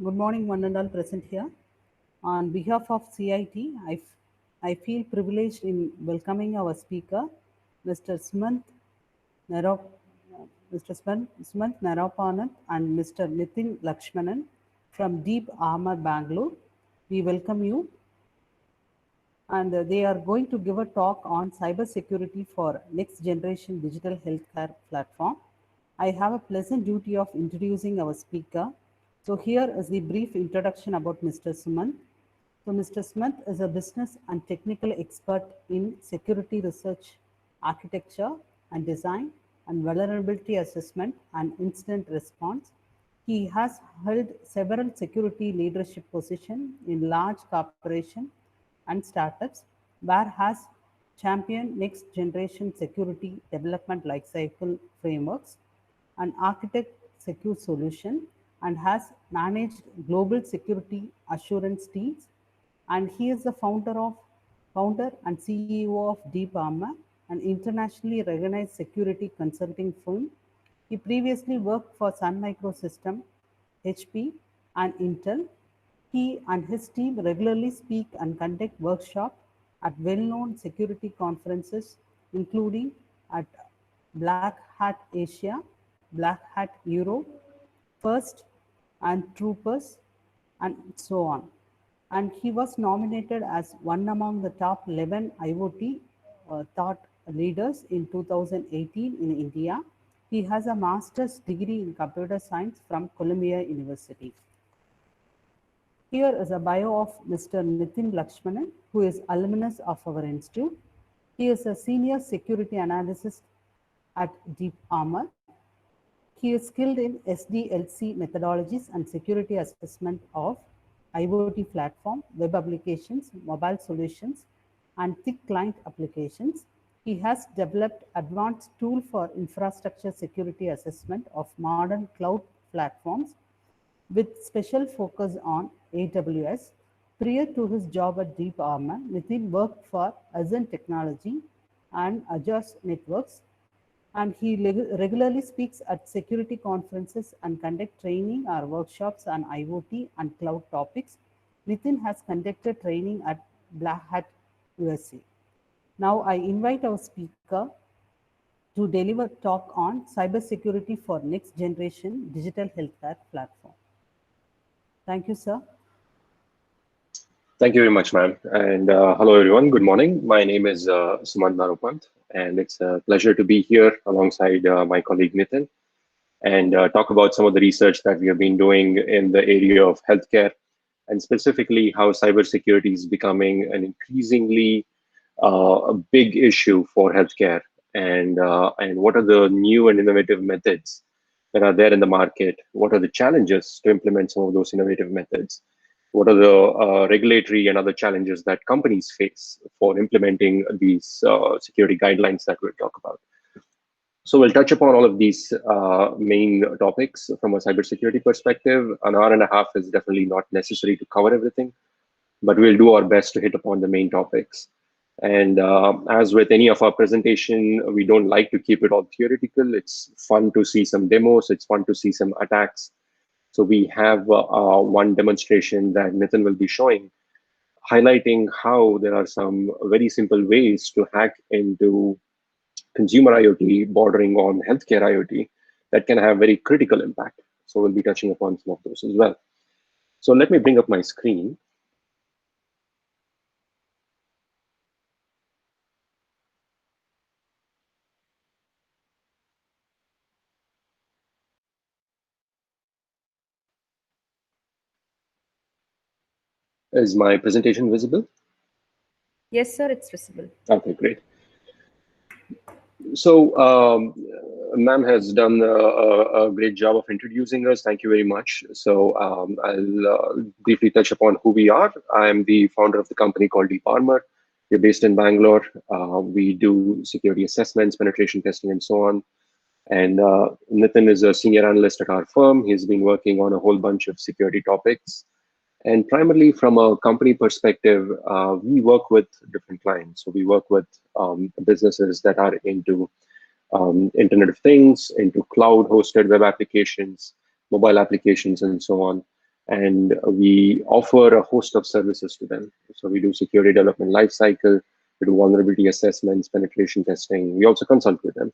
Good morning, one and all present here. On behalf of CIT, I feel privileged in welcoming our speaker, Mr. Sumanth Narop, Sumanth NAROPANTH and Mr. NITIN LAKSHMANAN from Deep Armor, Bangalore. We welcome you, and they are going to give a talk on cybersecurity for next generation digital healthcare platform. I have a pleasant duty of introducing our speaker. So here is the brief introduction about Mr. Sumanth. So Mr. Sumanth is a business and technical expert in security research, architecture and design, and vulnerability assessment and incident response. He has held several security leadership positions in large corporations and startups, where has championed next generation security development lifecycle frameworks and architect secure solution, and has managed global security assurance teams. And he is the founder and CEO of Deep Armor, an internationally recognized security consulting firm. He previously worked for Sun Microsystem, HP, and Intel. He and his team regularly speak and conduct workshops at well-known security conferences, including at Black Hat Asia, Black Hat Europe, First, and Troopers, and so on. And he was nominated as one among the top 11 IoT thought leaders in 2018 in India. He has a master's degree in computer science from Columbia University. Here is a bio of Mr. NITIN LAKSHMANAN, who is alumnus of our institute. He is a senior security analyst at Deep Armor. He is skilled in SDLC methodologies and security assessment of IoT platform, web applications, mobile solutions, and thick client applications. He has developed advanced tool for infrastructure security assessment of modern cloud platforms with special focus on AWS. Prior to his job at Deep Armor, Nitin worked for Azure Technology and Azure Networks, and he regularly speaks at security conferences and conduct training or workshops on IoT and cloud topics. Nitin has conducted training at Black Hat USA. Now I invite our speaker to deliver talk on cybersecurity for next generation digital healthcare platform. Thank you, sir. Thank you very much, ma'am. And hello, everyone. Good morning. My name is Sumanth NAROPANTH, and it's a pleasure to be here alongside my colleague Nitin and talk about some of the research that we have been doing in the area of healthcare, and specifically how cybersecurity is becoming an increasingly a big issue for healthcare, and what are the new and innovative methods that are there in the market? What are the challenges to implement some of those innovative methods? What are the regulatory and other challenges that companies face for implementing these security guidelines that we'll talk about? So we'll touch upon all of these main topics from a cybersecurity perspective. An hour and a half is definitely not necessary to cover everything, but we'll do our best to hit upon the main topics. And as with any of our presentation, we don't like to keep it all theoretical. It's fun to see some demos. It's fun to see some attacks. So we have one demonstration that Nitin will be showing, highlighting how there are some very simple ways to hack into consumer IoT bordering on healthcare IoT that can have very critical impact. So we'll be touching upon some of those as well. So let me bring up my screen. Is my presentation visible? Yes, sir, it's visible. Okay, great. So ma'am has done a great job of introducing us. Thank you very much. So I'll briefly touch upon who we are. I'm the founder of the company called Deep Armor. We're based in Bangalore. We do security assessments, penetration testing, and so on. And Nitin is a senior analyst at our firm. He's been working on a whole bunch of security topics. And primarily from a company perspective, we work with different clients. So we work with businesses that are into Internet of Things, into cloud-hosted web applications, mobile applications, and so on. and we offer a host of services to them. So we do security development lifecycle, we do vulnerability assessments, penetration testing. We also consult with them.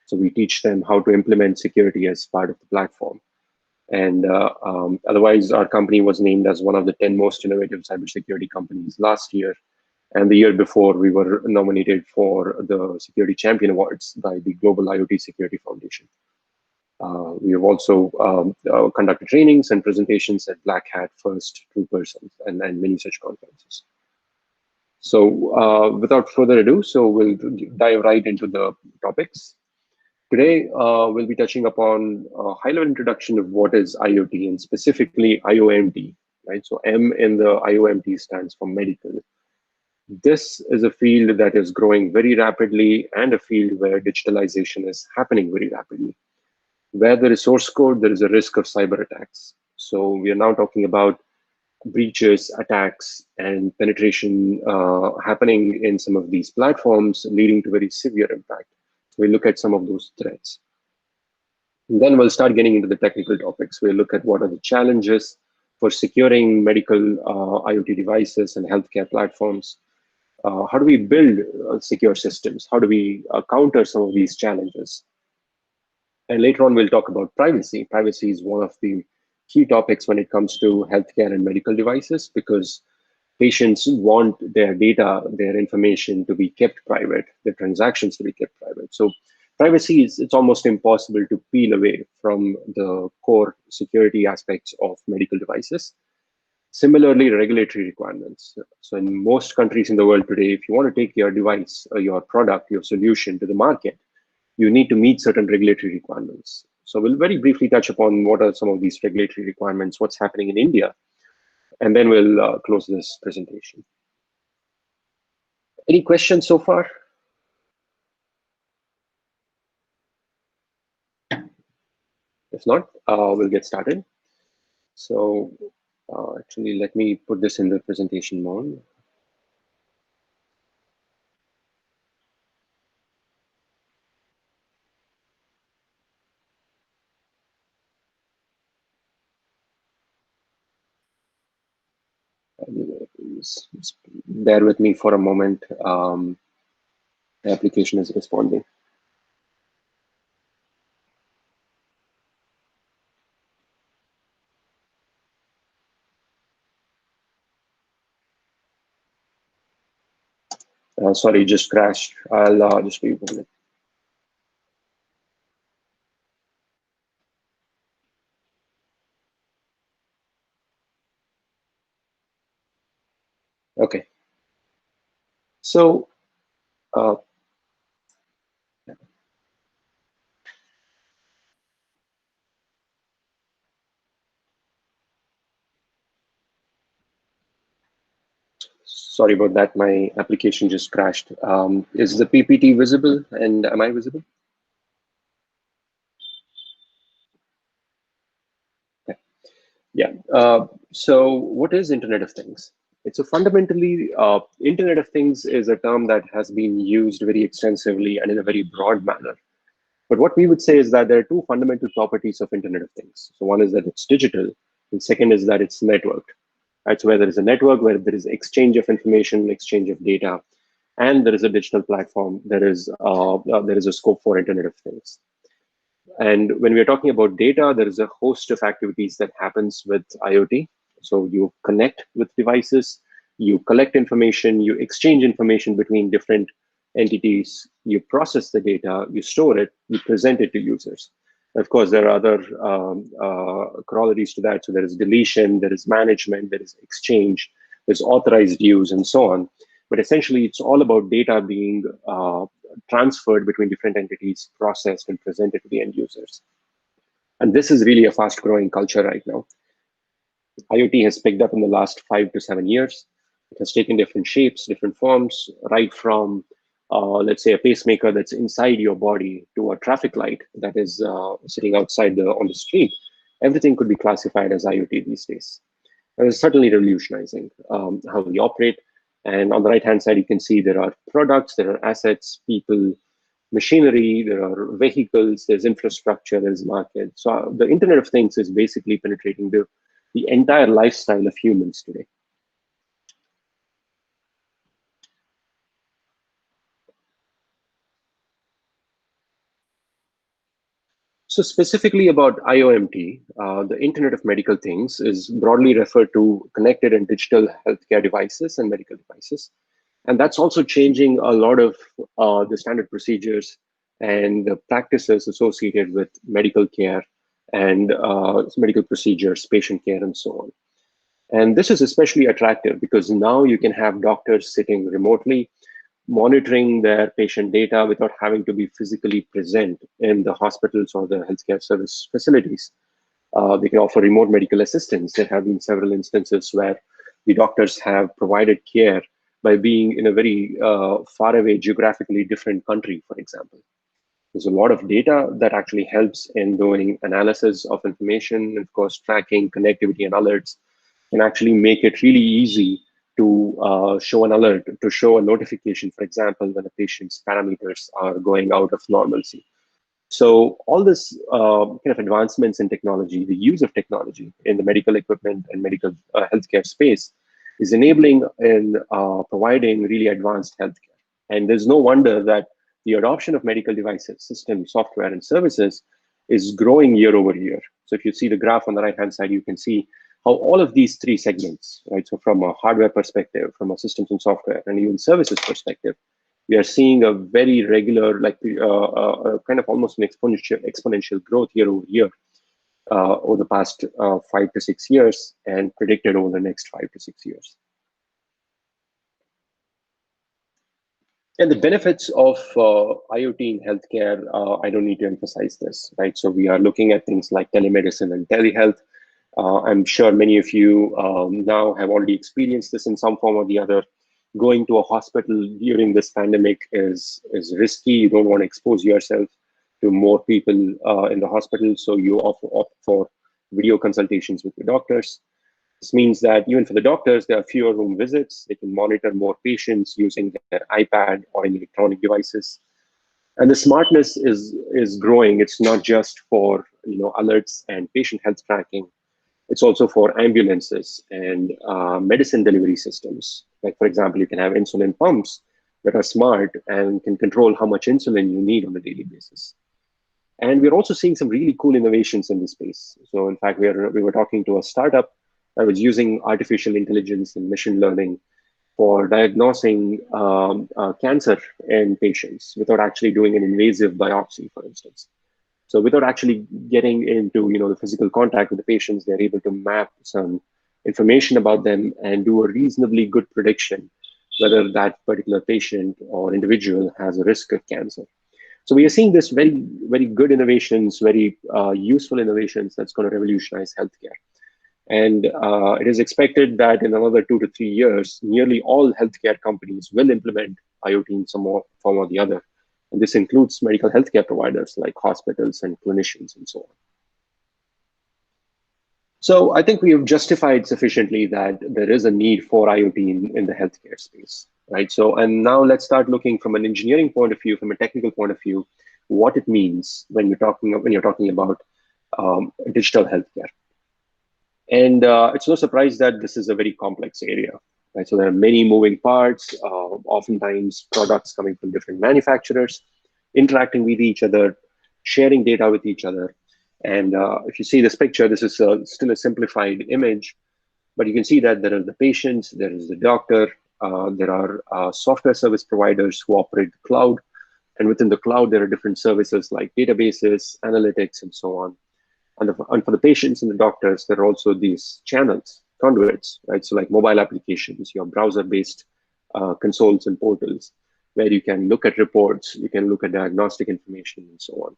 So we teach them how to implement security as part of the platform. And otherwise, our company was named as one of the 10 most innovative cybersecurity companies last year. And the year before, we were nominated for the Security Champion Awards by the Global IoT Security Foundation. We have also conducted trainings and presentations at Black Hat, First, True Persons, and many such conferences. So without further ado, so we'll dive right into the topics. Today, we'll be touching upon a high-level introduction of what is IoT and specifically IOMT, right? So M in the IOMT stands for medical. This is a field that is growing very rapidly and a field where digitalization is happening very rapidly. Where there is source code, there is a risk of cyber attacks. So we are now talking about breaches, attacks, and penetration happening in some of these platforms, leading to very severe impact. So we look at some of those threats. And then we'll start getting into the technical topics. We'll look at what are the challenges for securing medical IoT devices and healthcare platforms. How do we build secure systems? How do we counter some of these challenges? And later on, we'll talk about privacy. Privacy is one of the key topics when it comes to healthcare and medical devices, because patients want their data, their information to be kept private, their transactions to be kept private. So privacy it's almost impossible to peel away from the core security aspects of medical devices. Similarly, regulatory requirements. So in most countries in the world today, if you want to take your device or your product, your solution to the market, you need to meet certain regulatory requirements. So we'll very briefly touch upon what are some of these regulatory requirements, what's happening in India, and then we'll close this presentation. Any questions so far? If not, we'll get started. So actually, let me put this in the presentation mode. Just bear with me for a moment. The application is responding. Sorry, just crashed. I'll just leave a minute. Okay. So sorry about that. My application just crashed. Is the PPT visible and am I visible? Okay. Yeah. So what is Internet of Things? So fundamentally, Internet of Things is a term that has been used very extensively and in a very broad manner. But what we would say is that there are two fundamental properties of Internet of Things. So one is that it's digital, and second is that it's networked. Right? So where there is a network, where there is exchange of information, exchange of data, and there is a digital platform, there is a scope for Internet of Things. And when we're talking about data, there is a host of activities that happens with IoT. So you connect with devices, you collect information, you exchange information between different entities, you process the data, you store it, you present it to users. Of course, there are other corollaries to that. So there is deletion, there is management, there is exchange, there's authorized use, and so on. But essentially, it's all about data being transferred between different entities, processed, and presented to the end users. And this is really a fast-growing culture right now. IoT has picked up in the last 5 to 7 years. It has taken different shapes, different forms, right from, let's say, a pacemaker that's inside your body to a traffic light that is sitting outside on the street. Everything could be classified as IoT these days. And it's certainly revolutionizing how we operate. And on the right-hand side, you can see there are products, there are assets, people, machinery, there are vehicles, there's infrastructure, there's market. So the Internet of Things is basically penetrating the the entire lifestyle of humans today. So specifically about IOMT, the Internet of Medical Things is broadly referred to connected and digital healthcare devices and medical devices. And that's also changing a lot of the standard procedures and the practices associated with medical care and medical procedures, patient care, and so on. And this is especially attractive because now you can have doctors sitting remotely, monitoring their patient data without having to be physically present in the hospitals or the healthcare service facilities. They can offer remote medical assistance. There have been several instances where the doctors have provided care by being in a very far away, geographically different country, for example. There's a lot of data that actually helps in doing analysis of information, of course, tracking, connectivity, and alerts can actually make it really easy to show an alert, to show a notification, for example, when a patient's parameters are going out of normalcy. So all this kind of advancements in technology, the use of technology in the medical equipment and medical healthcare space is enabling and providing really advanced healthcare. And there's no wonder that the adoption of medical devices, systems, software, and services is growing year over year. So if you see the graph on the right-hand side, you can see how all of these three segments, right? So from a hardware perspective, from a systems and software, and even services perspective, we are seeing a very regular, like kind of almost an exponential growth year over year over the past 5 to 6 years and predicted over the next 5 to 6 years. And the benefits of IoT in healthcare, I don't need to emphasize this, right? So we are looking at things like telemedicine and telehealth. I'm sure many of you now have already experienced this in some form or the other. Going to a hospital during this pandemic is risky. You don't want to expose yourself to more people in the hospital, so you opt for video consultations with the doctors. This means that even for the doctors, there are fewer room visits. They can monitor more patients using their iPad or in electronic devices. And the smartness is growing. It's not just for alerts and patient health tracking. It's also for ambulances and medicine delivery systems. Like, for example, you can have insulin pumps that are smart and can control how much insulin you need on a daily basis. And we're also seeing some really cool innovations in this space. So in fact, we were talking to a startup that was using artificial intelligence and machine learning for diagnosing cancer in patients without actually doing an invasive biopsy, for instance. So without actually getting into the physical contact with the patients, they're able to map some information about them and do a reasonably good prediction whether that particular patient or individual has a risk of cancer. So we are seeing this very, very good innovations, very useful innovations that's going to revolutionize healthcare. And it is expected that in another 2 to 3 years, nearly all healthcare companies will implement IoT in some form or the other. And this includes medical healthcare providers like hospitals and clinicians and so on. So I think we have justified sufficiently that there is a need for IoT in the healthcare space, right? So, and now let's start looking from an engineering point of view, from a technical point of view, what it means when you're talking about digital healthcare. And it's no surprise that this is a very complex area, right? So there are many moving parts, oftentimes products coming from different manufacturers, interacting with each other, sharing data with each other. And if you see this picture, this is still a simplified image, but you can see that there are the patients, there is the doctor, there are software service providers who operate the cloud. And within the cloud, there are different services like databases, analytics, and so on. And for the patients and the doctors, there are also these channels, conduits, right? So like mobile applications, your browser-based consoles and portals, where you can look at reports, you can look at diagnostic information, and so on.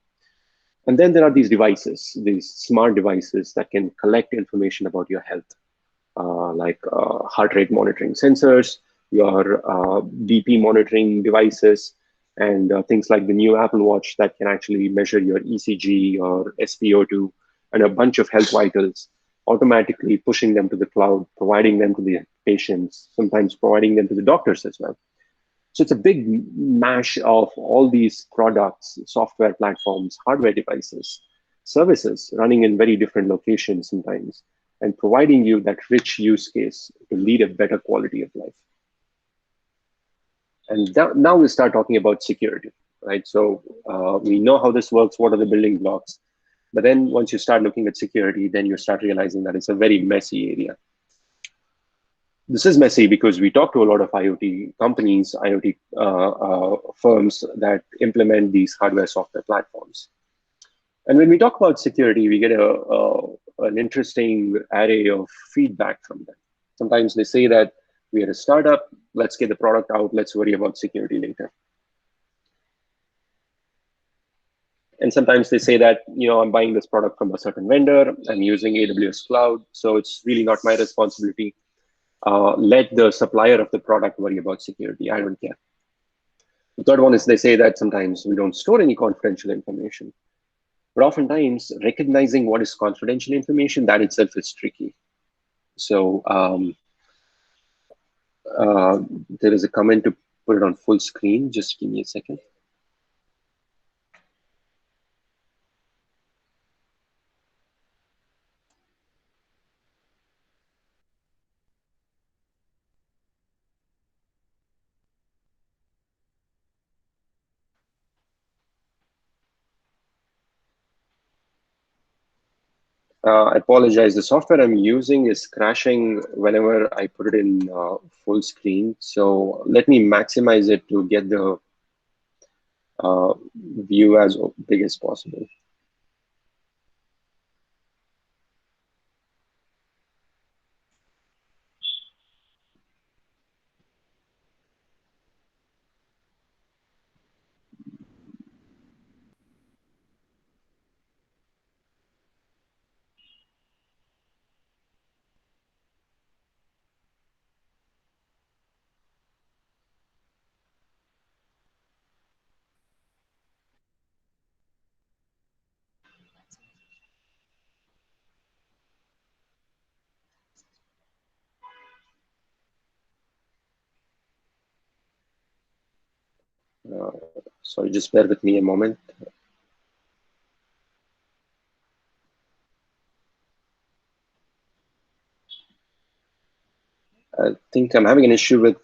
And then there are these devices, these smart devices that can collect information about your health, like heart rate monitoring sensors, your BP monitoring devices, and things like the new Apple Watch that can actually measure your ECG or SpO2 and a bunch of health vitals, automatically pushing them to the cloud, providing them to the patients, sometimes providing them to the doctors as well. So it's a big mash of all these products, software platforms, hardware devices, services running in very different locations sometimes. and providing you that rich use case to lead a better quality of life. And now we start talking about security, right? So we know how this works, what are the building blocks. But then once you start looking at security, then you start realizing that it's a very messy area. This is messy because we talk to a lot of IoT companies, IoT firms that implement these hardware software platforms. And when we talk about security, we get an interesting array of feedback from them. Sometimes they say that we are a startup, let's get the product out, let's worry about security later. And sometimes they say that, I'm buying this product from a certain vendor, I'm using AWS cloud, so it's really not my responsibility. Let the supplier of the product worry about security, I don't care. The third one is they say that sometimes we don't store any confidential information. But oftentimes, recognizing what is confidential information, that itself is tricky. So there is a comment to put it on full screen. Just give me a second. I apologize. The software I'm using is crashing whenever I put it in full screen. So let me maximize it to get the view as big as possible. Sorry, just bear with me a moment. I think I'm having an issue with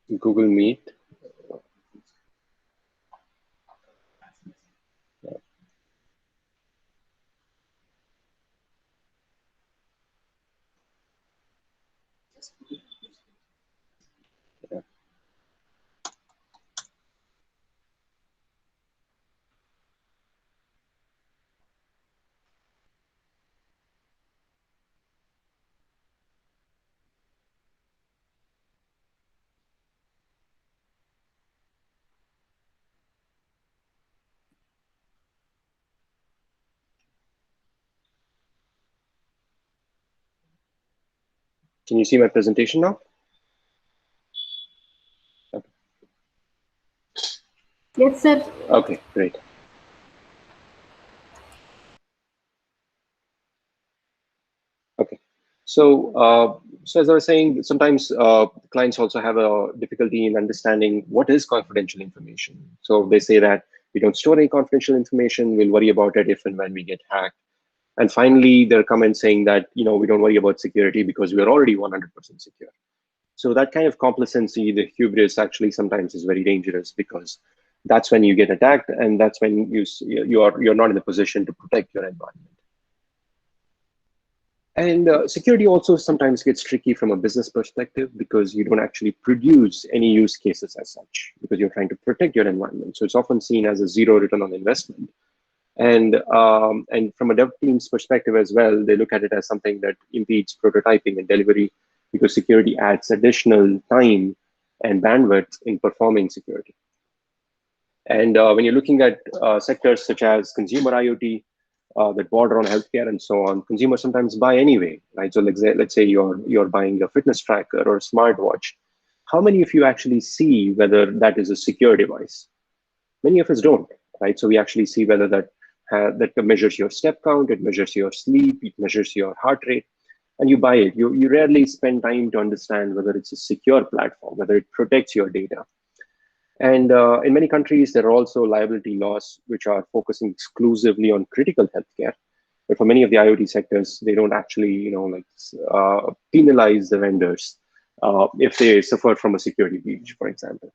Google Meet. Yeah. Can you see my presentation now? Okay. Yes, sir. Okay, great. Okay, so as I was saying, sometimes clients also have a difficulty in understanding what is confidential information. So they say that we don't store any confidential information. We'll worry about it if and when we get hacked. And finally, there are comments saying that we don't worry about security because we are already 100% secure. So that kind of complacency, the hubris, actually sometimes is very dangerous because that's when you get attacked, and that's when you're not in a position to protect your environment. And security also sometimes gets tricky from a business perspective because you don't actually produce any use cases as such because you're trying to protect your environment. So it's often seen as a zero return on investment. And from a dev team's perspective as well, they look at it as something that impedes prototyping and delivery because security adds additional time and bandwidth in performing security. And when you're looking at sectors such as consumer IoT, that border on healthcare and so on, consumers sometimes buy anyway, right? So let's say you're buying a fitness tracker or a smartwatch. How many of you actually see whether that is a secure device? Many of us don't, right? So we actually see whether that measures your step count, it measures your sleep, it measures your heart rate, and you buy it. You rarely spend time to understand whether it's a secure platform, whether it protects your data. And in many countries, there are also liability laws which are focusing exclusively on critical healthcare. But for many of the IoT sectors, they don't actually, penalize the vendors if they suffer from a security breach, for example.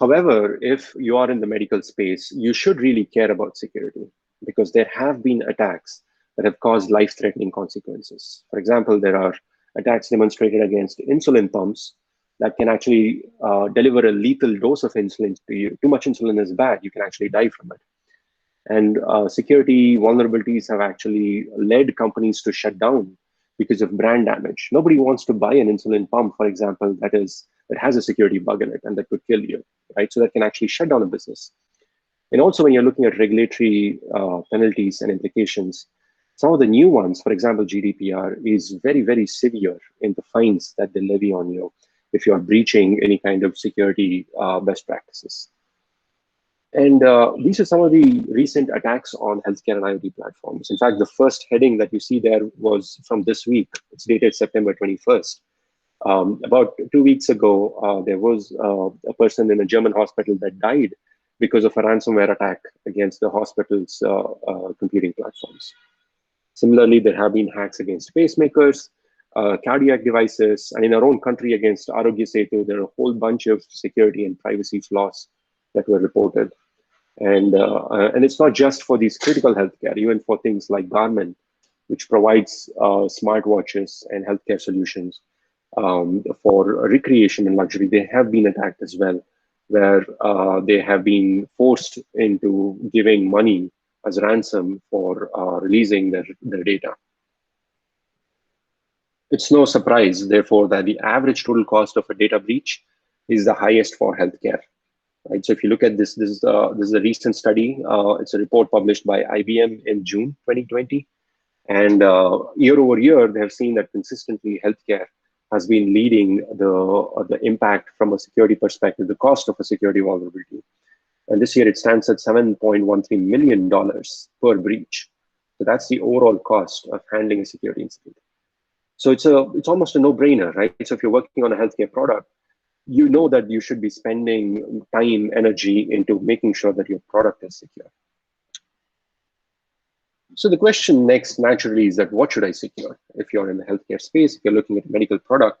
However, if you are in the medical space, you should really care about security because there have been attacks that have caused life-threatening consequences. For example, there are attacks demonstrated against insulin pumps that can actually deliver a lethal dose of insulin to you. Too much insulin is bad. You can actually die from it. And security vulnerabilities have actually led companies to shut down because of brand damage. Nobody wants to buy an insulin pump, for example, that has a security bug in it and that could kill you, right? So that can actually shut down a business. And also when you're looking at regulatory penalties and implications, some of the new ones, for example, GDPR is very, very severe in the fines that they levy on you if you're breaching any kind of security best practices. And these are some of the recent attacks on healthcare and IoT platforms. In fact, the first heading that you see there was from this week. It's dated September 21st. About 2 weeks ago, there was a person in a German hospital that died because of a ransomware attack against the hospital's computing platforms. Similarly, there have been hacks against pacemakers, cardiac devices, and in our own country against Arogya Setu, there are a whole bunch of security and privacy flaws that were reported. And it's not just for these critical healthcare, even for things like Garmin, which provides smartwatches and healthcare solutions for recreation and luxury. They have been attacked as well, where they have been forced into giving money as ransom for releasing their data. It's no surprise, therefore, that the average total cost of a data breach is the highest for healthcare. Right. So if you look at this is a recent study. It's a report published by IBM in June 2020. And year over year, they have seen that consistently healthcare has been leading the impact from a security perspective, the cost of a security vulnerability. And this year it stands at $7.13 million per breach. So that's the overall cost of handling a security incident. So it's almost a no-brainer, right? So if you're working on a healthcare product, you know that you should be spending time, energy into making sure that your product is secure. So the question next naturally is that what should I secure? If you're in the healthcare space, if you're looking at a medical product,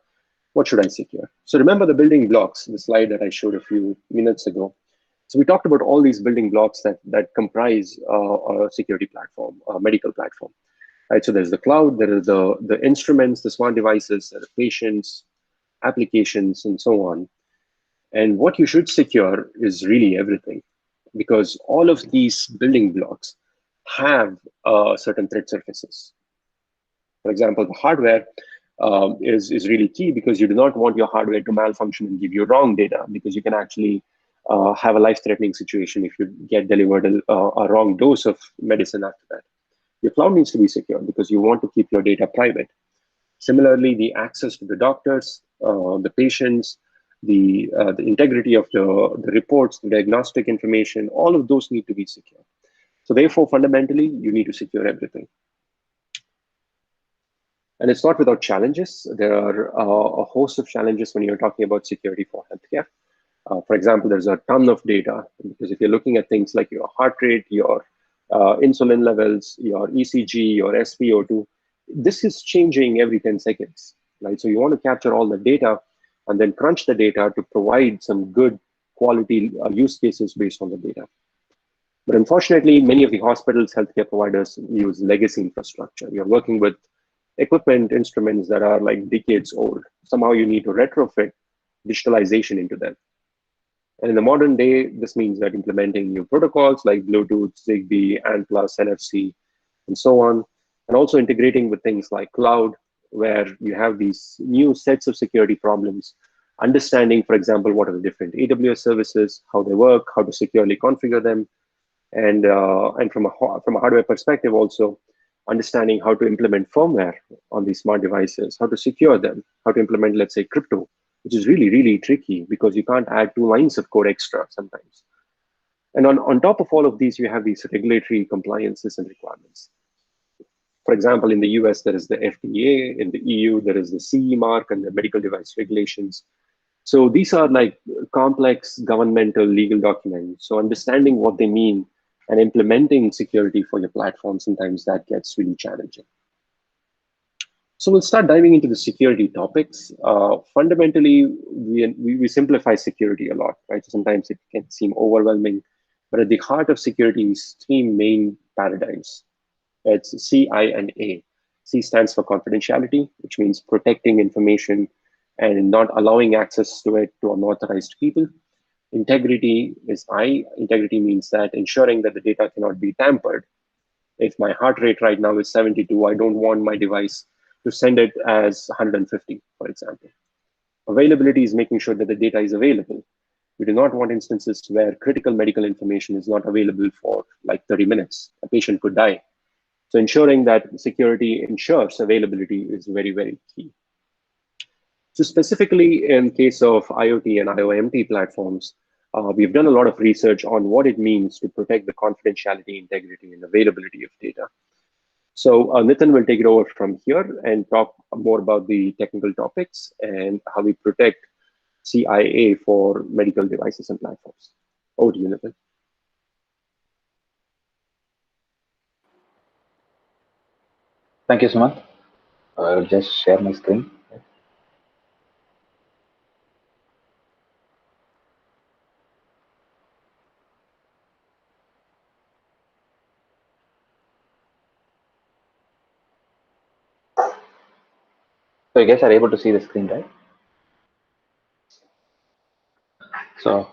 what should I secure? So remember the building blocks, the slide that I showed a few minutes ago. So we talked about all these building blocks that comprise a security platform, a medical platform. Right, so there's the cloud, there are the instruments, the smart devices, there are patients, applications, and so on. And what you should secure is really everything, because all of these building blocks have certain threat surfaces. For example, the hardware is really key because you do not want your hardware to malfunction and give you wrong data, because you can actually have a life-threatening situation if you get delivered a wrong dose of medicine after that. Your cloud needs to be secure because you want to keep your data private. Similarly, the access to the doctors, the patients, the integrity of the reports, the diagnostic information, all of those need to be secure. So therefore, fundamentally, you need to secure everything. And it's not without challenges. There are a host of challenges when you're talking about security for healthcare. For example, there's a ton of data, because if you're looking at things like your heart rate, your insulin levels, your ECG, your SpO2, this is changing every 10 seconds, right? So you want to capture all the data and then crunch the data to provide some good quality use cases based on the data. But unfortunately, many of the hospitals, healthcare providers use legacy infrastructure. You're working with equipment, instruments that are like decades old. Somehow you need to retrofit digitalization into them. And in the modern day, this means that implementing new protocols like Bluetooth, Zigbee, ANT+, NFC, and so on, and also integrating with things like cloud, where you have these new sets of security problems, understanding, for example, what are the different AWS services, how they work, how to securely configure them, and from a hardware perspective also, understanding how to implement firmware on these smart devices, how to secure them, how to implement, let's say, crypto, which is really, really tricky because you can't add 2 lines of code extra sometimes. And on top of all of these, you have these regulatory compliances and requirements. For example, in the US, there is the FDA. In the EU, there is the CE mark and the medical device regulations. So these are like complex governmental legal documents. So understanding what they mean and implementing security for your platform, sometimes that gets really challenging. So we'll start diving into the security topics. Fundamentally, we simplify security a lot, right? So sometimes it can seem overwhelming, but at the heart of security is three main paradigms. It's C, I, and A. C stands for confidentiality, which means protecting information and not allowing access to it to unauthorized people. Integrity is I. Integrity means that ensuring that the data cannot be tampered. If my heart rate right now is 72, I don't want my device to send it as 150, for example. Availability is making sure that the data is available. We do not want instances where critical medical information is not available for like 30 minutes. A patient could die. So ensuring that security ensures availability is very, very key. So specifically in case of IoT and IOMT platforms, we've done a lot of research on what it means to protect the confidentiality, integrity, and availability of data. So Nitin will take it over from here and talk more about the technical topics and how we protect CIA for medical devices and platforms. Over to you, Nitin. Thank you, Sumanth. I'll just share my screen. So you guys are able to see the screen, right? So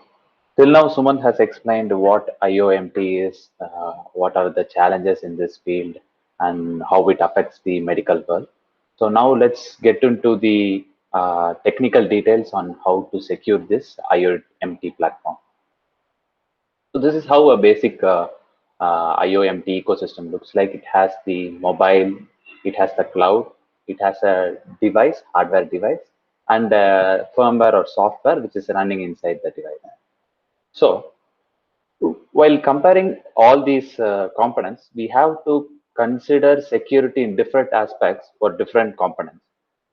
till now, Sumanth has explained what IOMT is, what are the challenges in this field, and how it affects the medical world. So now let's get into the technical details on how to secure this IOMT platform. So this is how a basic IOMT ecosystem looks like. It has the mobile, it has the cloud, it has a device, hardware device, and firmware or software which is running inside the device. So while comparing all these components, we have to consider security in different aspects for different components.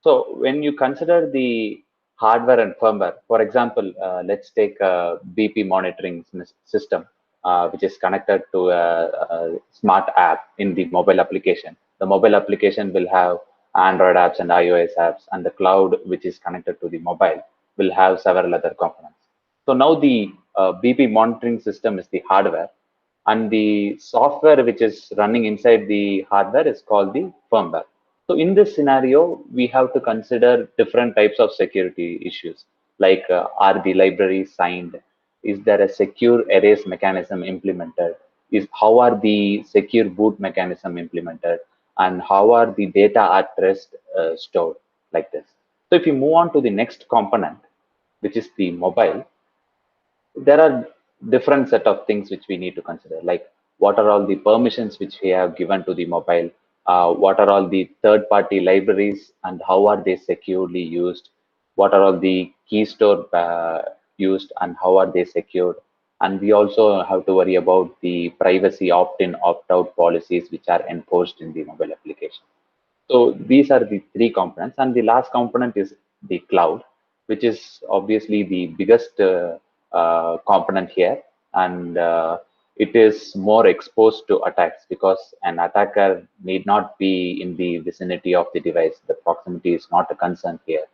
So when you consider the hardware and firmware, for example, let's take a BP monitoring system, which is connected to a smart app in the mobile application. The mobile application will have Android apps and iOS apps, and the cloud, which is connected to the mobile, will have several other components. So now the BP monitoring system is the hardware, and the software which is running inside the hardware is called the firmware. So in this scenario, we have to consider different types of security issues, like are the libraries signed? Is there a secure erase mechanism implemented? Is how are the secure boot mechanism implemented? And how are the data at rest stored, like this? So if you move on to the next component, which is the mobile, there are different set of things which we need to consider, like what are all the permissions which we have given to the mobile, what are all the third party libraries and how are they securely used, what are all the key store used and how are they secured, and we also have to worry about the privacy opt-in opt-out policies which are enforced in the mobile application. So these are the three components, and the last component is the cloud, which is obviously the biggest component here, and it is more exposed to attacks because an attacker need not be in the vicinity of the device. The proximity is not a concern here.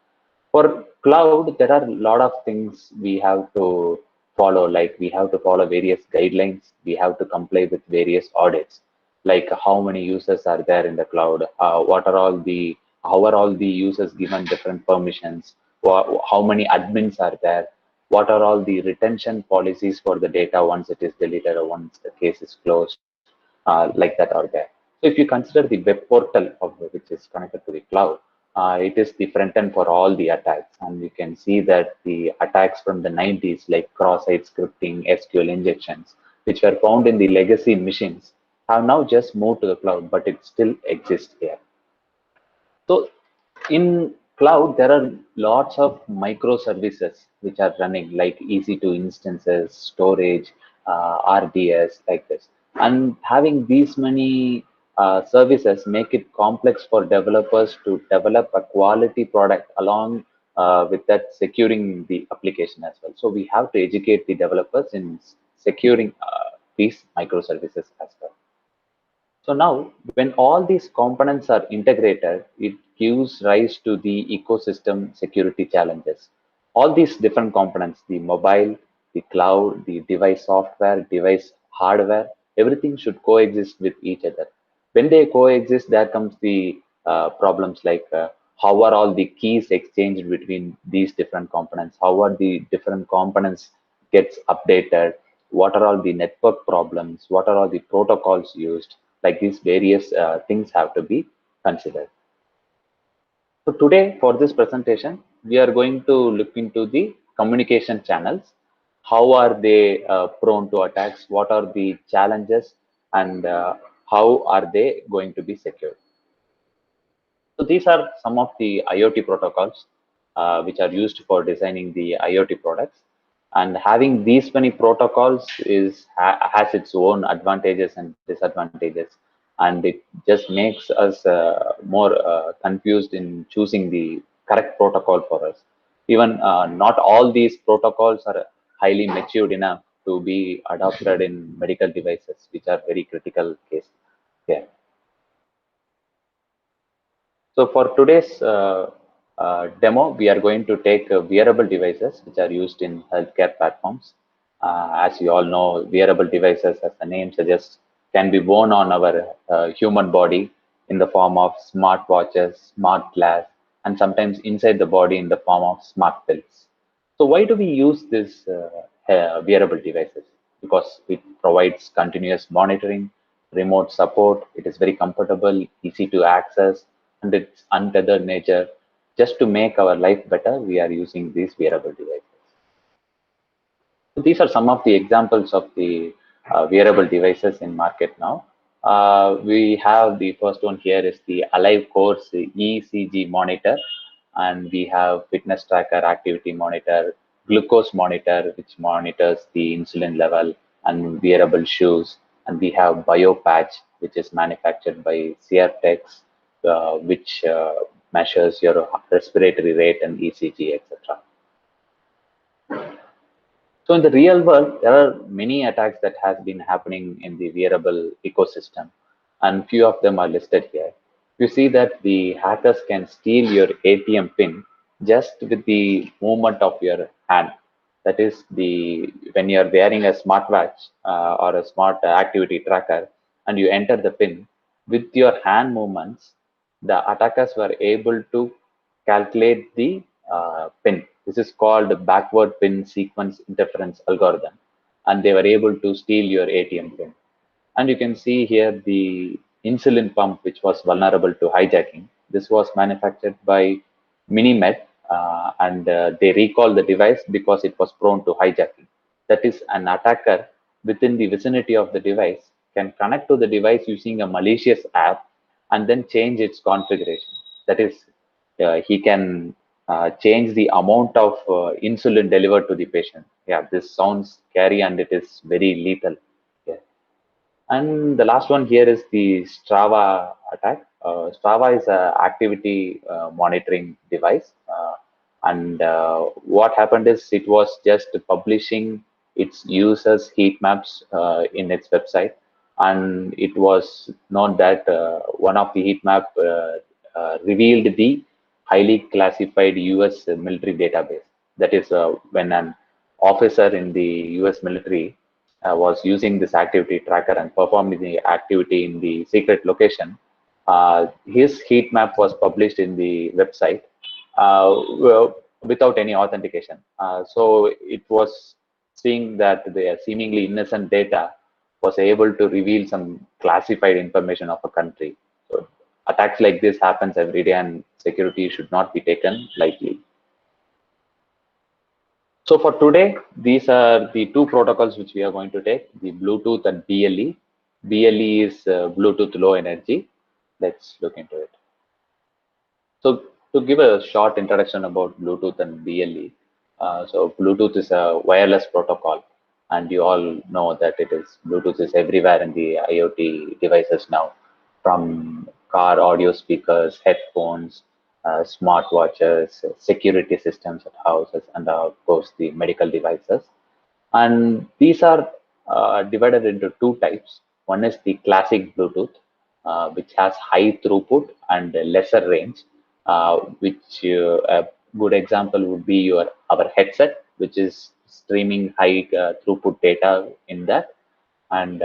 For cloud, there are a lot of things we have to follow, like we have to follow various guidelines, we have to comply with various audits, like how many users are there in the cloud, how are all the users given different permissions, how many admins are there, what are all the retention policies for the data once it is deleted or once the case is closed, like that are there. So if you consider the web portal of which is connected to the cloud, it is the front end for all the attacks, and we can see that the attacks from the 90s, like cross-site scripting, SQL injections, which were found in the legacy machines, have now just moved to the cloud, but it still exists here. So in cloud, there are lots of microservices which are running, like EC2 instances, storage, RDS, like this. And having these many services make it complex for developers to develop a quality product along with that securing the application as well. So we have to educate the developers in securing these microservices as well. So now, when all these components are integrated, it gives rise to the ecosystem security challenges. All these different components, the mobile, the cloud, the device software, device hardware, everything should coexist with each other. When they coexist, there comes the problems like how are all the keys exchanged between these different components? How are the different components gets updated? What are all the network problems? What are all the protocols used? Like these various things have to be considered. So today for this presentation, we are going to look into the communication channels. How are they prone to attacks? What are the challenges? And how are they going to be secured? So these are some of the IoT protocols which are used for designing the IoT products. And having these many protocols has its own advantages and disadvantages. And it just makes us more confused in choosing the correct protocol for us. Even not all these protocols are highly matured enough to be adopted in medical devices, which are very critical case here. So for today's demo, we are going to take wearable devices which are used in healthcare platforms. As you all know, wearable devices, as the name suggests, can be worn on our human body in the form of smart watches, smart glass, and sometimes inside the body in the form of smart pills. So why do we use these wearable devices? Because it provides continuous monitoring, remote support, it is very comfortable, easy to access, and its untethered nature. Just to make our life better, we are using these wearable devices. So these are some of the examples of the wearable devices in market now. We have the first one here is the Alive Course ECG monitor, and we have fitness tracker, activity monitor, glucose monitor, which monitors the insulin level, and wearable shoes. And we have BioPatch, which is manufactured by CRTEX, which measures your respiratory rate and ECG, etc. So in the real world, there are many attacks that has been happening in the wearable ecosystem, and few of them are listed here. You see that the hackers can steal your ATM pin just with the movement of your hand. That is, the when you are wearing a smartwatch or a smart activity tracker, and you enter the pin with your hand movements, the attackers were able to calculate the pin. This is called backward pin sequence interference algorithm, and they were able to steal your ATM pin. And you can see here the insulin pump, which was vulnerable to hijacking. This was manufactured by Minimed, and they recalled the device because it was prone to hijacking. That is, an attacker within the vicinity of the device can connect to the device using a malicious app and then change its configuration. That is, he can change the amount of insulin delivered to the patient. Yeah, this sounds scary and it is very lethal. Yeah. And the last one here is the Strava attack. Strava is an activity monitoring device. And what happened is it was just publishing its users' heat maps in its website. And it was known that one of the heat map revealed the highly classified US military database. That is, when an officer in the US military was using this activity tracker and performing the activity in the secret location, his heat map was published in the website well, without any authentication. So it was seeing that the seemingly innocent data was able to reveal some classified information of a country. So attacks like this happens every day, and security should not be taken lightly. So for today, these are the two protocols which we are going to take, the Bluetooth and BLE. BLE is Bluetooth low energy. Let's look into it. So to give a short introduction about Bluetooth and BLE, so Bluetooth is a wireless protocol, and you all know that Bluetooth is everywhere in the IoT devices now, from car audio speakers, headphones, smartwatches, security systems at houses, and of course the medical devices. And these are divided into two types. One is the classic Bluetooth, which has high throughput and lesser range, which a good example would be our headset, which is streaming high throughput data in that. And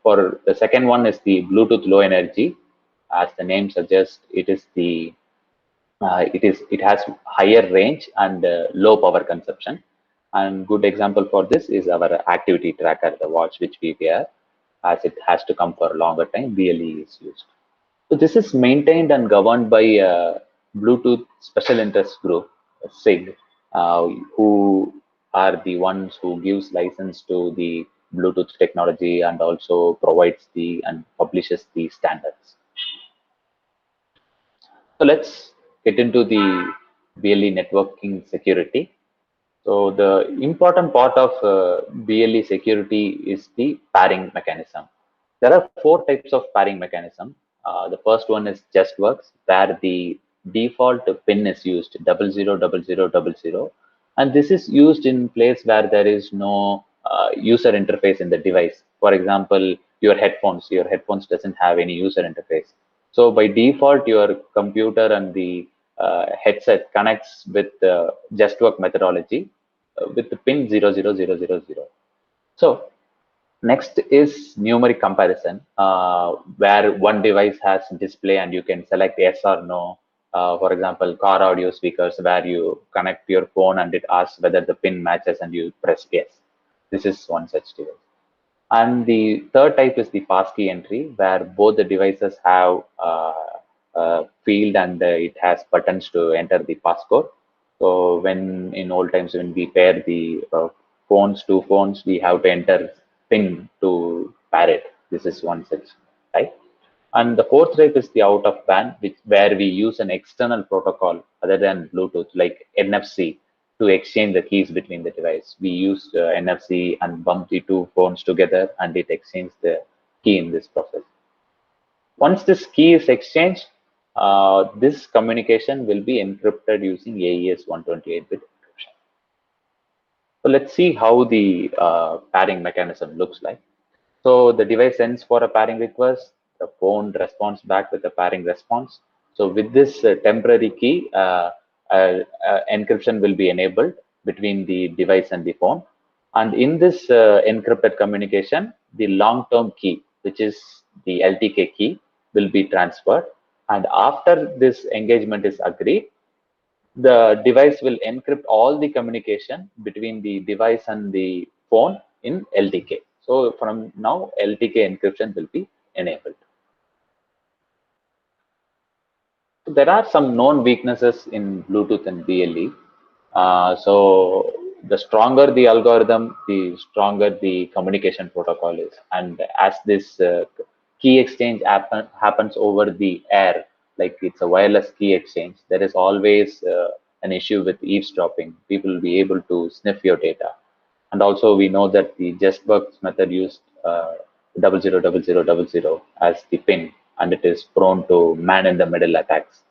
for the second one is the Bluetooth low energy. As the name suggests, it has higher range and low power consumption. And good example for this is our activity tracker, the watch which we wear, as it has to come for a longer time. BLE is used. So this is maintained and governed by Bluetooth Special Interest Group, SIG, who are the ones who gives license to the Bluetooth technology and also provides and publishes the standards. So let's get into the BLE networking security. So the important part of BLE security is the pairing mechanism. There are four types of pairing mechanism. The first one is JustWorks, where the default pin is used 000000, and this is used in place where there is no user interface in the device. For example, your headphones doesn't have any user interface. So by default, your computer and the headset connects with the JustWork methodology with the pin 00000. So next is numeric comparison, where one device has display and you can select yes or no. For example, car audio speakers, where you connect your phone and it asks whether the pin matches and you press yes. This is one such device. And the third type is the passkey entry, where both the devices have field and it has buttons to enter the passcode. So when in old times when we pair the two phones, we have to enter pin to pair it. This is one such type. And the fourth type is the out of band, where we use an external protocol other than Bluetooth, like NFC, to exchange the keys between the device. We use NFC and bump the two phones together, and it exchanges the key in this process. Once this key is exchanged, this communication will be encrypted using AES 128-bit encryption. So let's see how the pairing mechanism looks like. So the device sends for a pairing request, the phone responds back with a pairing response. So with this temporary key, encryption will be enabled between the device and the phone. And in this encrypted communication, the long-term key, which is the LTK key, will be transferred. And after this engagement is agreed, the device will encrypt all the communication between the device and the phone in LTK. So from now, LTK encryption will be enabled. So there are some known weaknesses in Bluetooth and BLE. So the stronger the algorithm, the stronger the communication protocol is. And as this key exchange happens over the air, like it's a wireless key exchange, there is always an issue with eavesdropping. People will be able to sniff your data. And also we know that the JustWorks method used 000000 as the pin, and it is prone to man-in-the-middle attacks.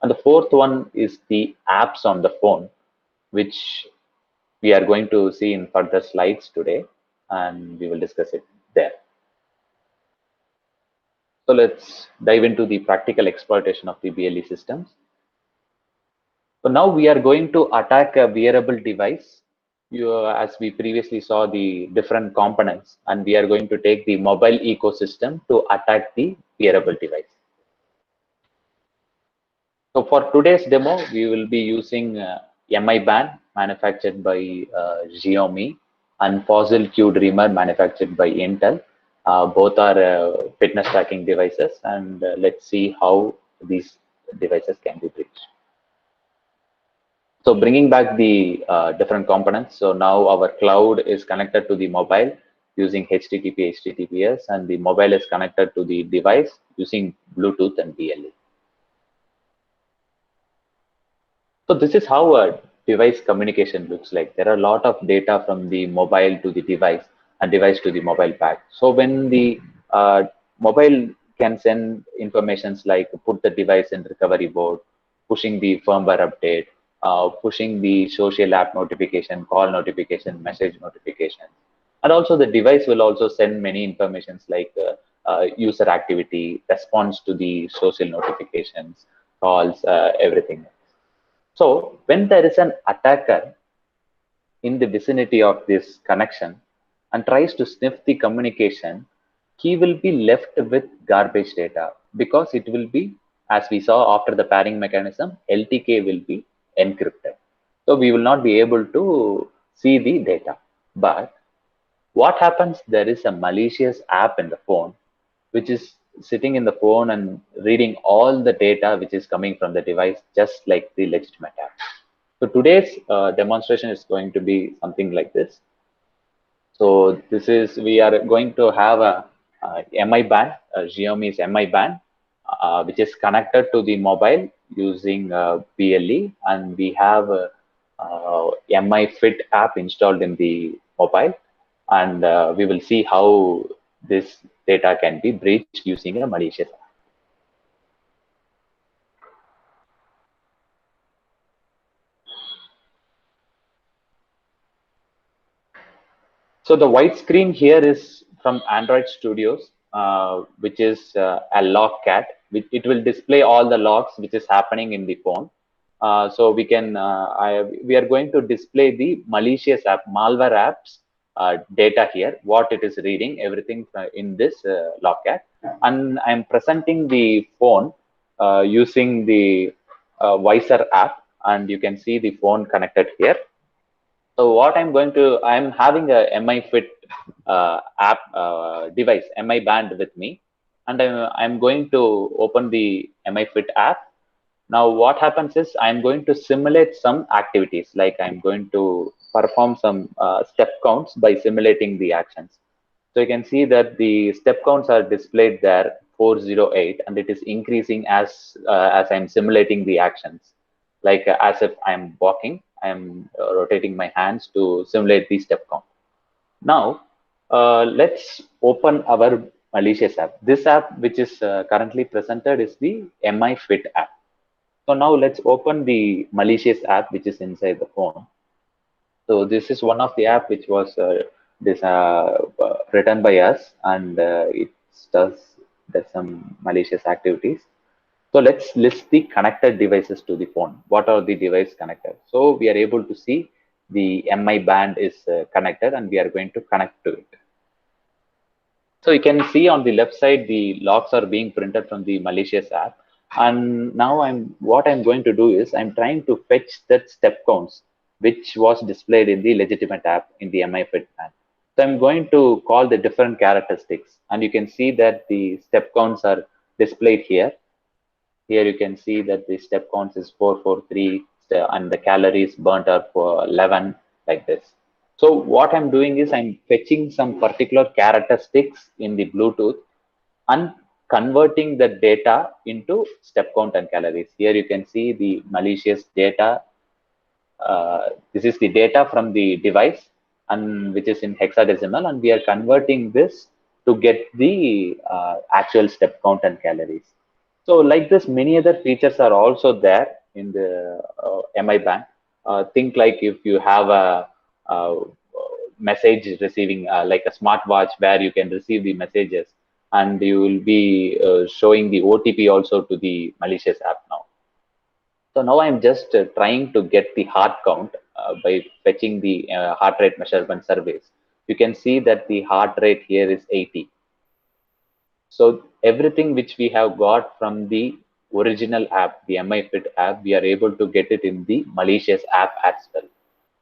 And the fourth one is the apps on the phone, which we are going to see in further slides today, and we will discuss it there. So let's dive into the practical exploitation of the BLE systems. So now we are going to attack a wearable device. As we previously saw the different components, and we are going to take the mobile ecosystem to attack the wearable device. So for today's demo, we will be using MI band manufactured by Xiaomi and Fossil Q Dreamer manufactured by Intel. Both are fitness tracking devices, and let's see how these devices can be breached. So bringing back the different components. So now our cloud is connected to the mobile using HTTP, HTTPS, and the mobile is connected to the device using Bluetooth and BLE. So this is how a device communication looks like. There are a lot of data from the mobile to the device and device to the mobile pack. So when the mobile can send informations like put the device in recovery mode, pushing the firmware update, pushing the social app notification, call notification, message notification. And also the device will also send many informations like user activity, response to the social notifications, calls, everything. So when there is an attacker in the vicinity of this connection and tries to sniff the communication, he will be left with garbage data because it will be, as we saw after the pairing mechanism, LTK will be encrypted. So we will not be able to see the data. But what happens? There is a malicious app in the phone, which is sitting in the phone and reading all the data which is coming from the device, just like the legitimate app. So today's demonstration is going to be something like this. So this is, we are going to have a MI band, Xiaomi's MI band, which is connected to the mobile using BLE, and we have a, MI Fit app installed in the mobile, and we will see how this data can be breached using a malicious app. So the white screen here is from Android Studios, which is a log cat. It will display all the logs which is happening in the phone. So we can, we are going to display the malicious app, malware apps data here, what it is reading, everything in this log cat. And I'm presenting the phone using the Visor app, and you can see the phone connected here. So what I'm going to, I'm having a MI Fit app device, MI band with me, and I'm going to open the MI Fit app. Now what happens is I'm going to simulate some activities, like I'm going to perform some step counts by simulating the actions. So you can see that the step counts are displayed there, 408, and it is increasing as I'm simulating the actions. Like as if I'm walking, I'm rotating my hands to simulate the step count. Now, let's open our malicious app. This app, which is currently presented, is the MI Fit app. So now let's open the malicious app, which is inside the phone. So this is one of the app which was written by us, and it does some malicious activities. So let's list the connected devices to the phone. What are the devices connected? So we are able to see the MI band is connected, and we are going to connect to it. So you can see on the left side, the logs are being printed from the malicious app. And now what I'm going to do is I'm trying to fetch that step counts, which was displayed in the legitimate app in the MI Fit band. So I'm going to call the different characteristics, and you can see that the step counts are displayed here. Here you can see that the step counts is 443, and the calories burnt are for 11, like this. So what I'm doing is I'm fetching some particular characteristics in the Bluetooth and converting the data into step count and calories. Here you can see the malicious data. This is the data from the device, and which is in hexadecimal, and we are converting this to get the actual step count and calories. So like this, many other features are also there in the MI band. Think like if you have a message receiving like a smartwatch where you can receive the messages, and you will be showing the OTP also to the malicious app now. So now I'm just trying to get the heart count by fetching the heart rate measurement surveys. You can see that the heart rate here is 80. So everything which we have got from the original app, the MI Fit app, we are able to get it in the malicious app as well.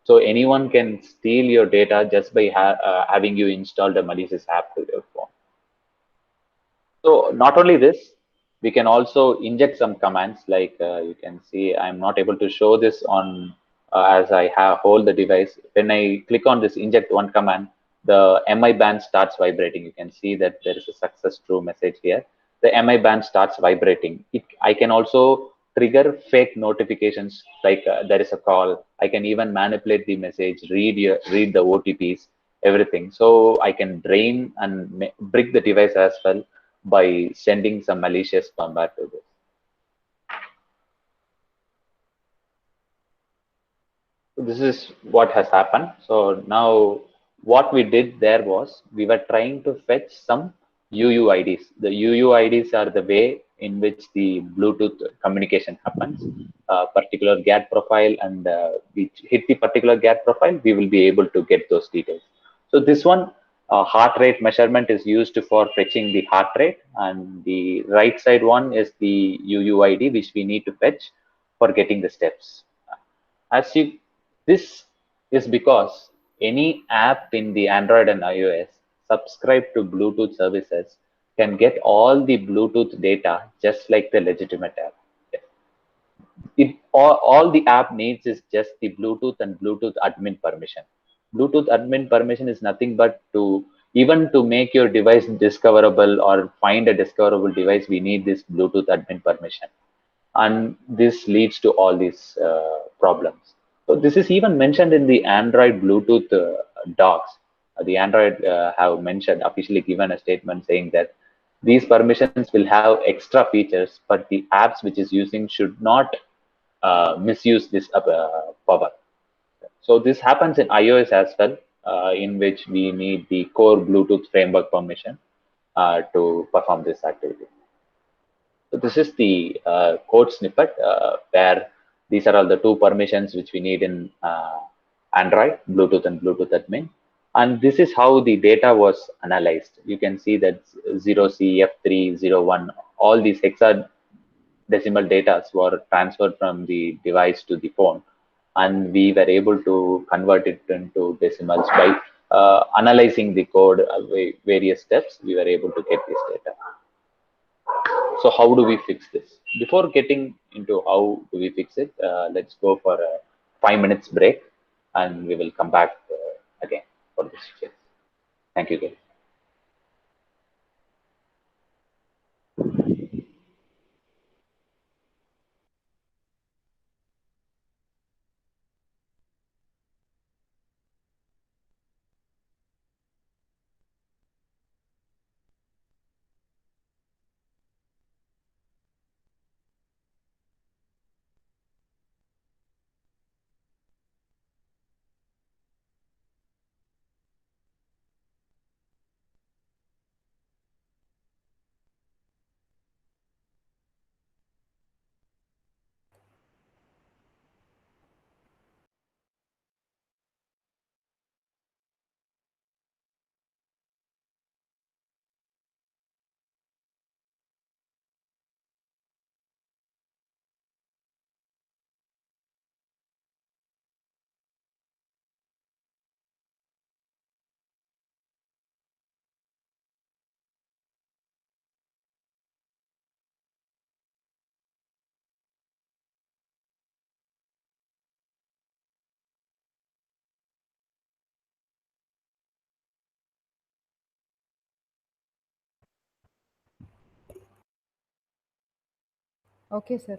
So anyone can steal your data just by having you installed a malicious app to your phone. So not only this, we can also inject some commands, like you can see I'm not able to show this on as I hold the device. When I click on this inject one command, the MI band starts vibrating. You can see that there is a success true message here. The MI band starts vibrating. I can also trigger fake notifications, like there is a call. I can even manipulate the message, read the OTPs, everything. So I can drain and brick the device as well by sending some malicious firmware to this. this is what has happened. So now what we did there was we were trying to fetch some UUIDs. The UUIDs are the way in which the Bluetooth communication happens. Particular GAT profile, and we hit the particular GAT profile, we will be able to get those details. So this one, heart rate measurement is used for fetching the heart rate, and the right side one is the UUID which we need to fetch for getting the steps. As you, this is because any app in the Android and iOS subscribe to Bluetooth services can get all the Bluetooth data just like the legitimate app. All the app needs is just the Bluetooth and Bluetooth admin permission. Bluetooth admin permission is nothing but to, even to make your device discoverable or find a discoverable device, we need this Bluetooth admin permission, and this leads to all these problems. So this is even mentioned in the Android Bluetooth docs. The Android have mentioned, officially given a statement saying that these permissions will have extra features, but the apps which is using should not misuse this power. So this happens in iOS as well, in which we need the core Bluetooth framework permission to perform this activity. So this is the code snippet where these are all the two permissions which we need in Android, Bluetooth and Bluetooth admin. And this is how the data was analyzed. You can see that 0C, F3, 01, all these hexadecimal data were transferred from the device to the phone. And we were able to convert it into decimals by analyzing the code various steps. We were able to get this data. So how do we fix this? Before getting into how do we fix it, let's go for a 5 minutes break, and we will come back again for this case. Thank you, guys. Okay, sir.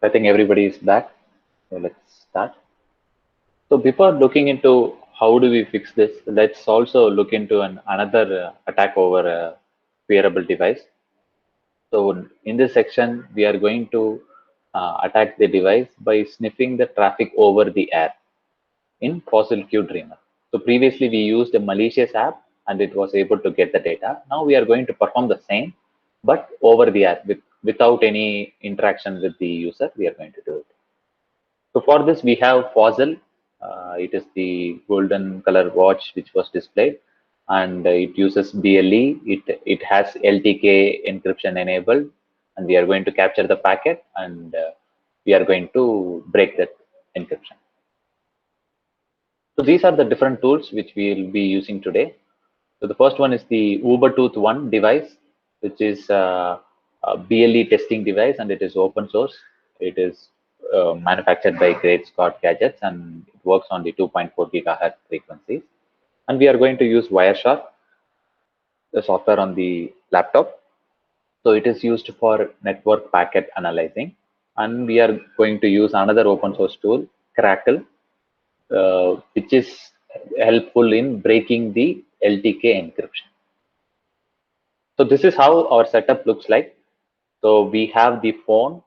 I think everybody is back. So let's start. So before looking into how do we fix this, let's also look into another attack over a wearable device. So in this section, we are going to attack the device by sniffing the traffic over the air in Fossil Q Dreamer. So previously we used a malicious app and it was able to get the data. Now we are going to perform the same, but over the air without any interaction with the user, we are going to do it. So for this, we have Fossil. It is the golden color watch which was displayed, and it uses BLE. It has LTK encryption enabled, and we are going to capture the packet, and we are going to break that encryption. So these are the different tools which we will be using today. So the first one is the Ubertooth 1 device, which is a BLE testing device, and it is open source. It is manufactured by Great Scott Gadgets, and it works on the 2.4 gigahertz frequencies. And we are going to use Wireshark, the software on the laptop. So it is used for network packet analyzing. And we are going to use another open source tool, Crackle, which is helpful in breaking the LTK encryption. So this is how our setup looks like. So we have the phone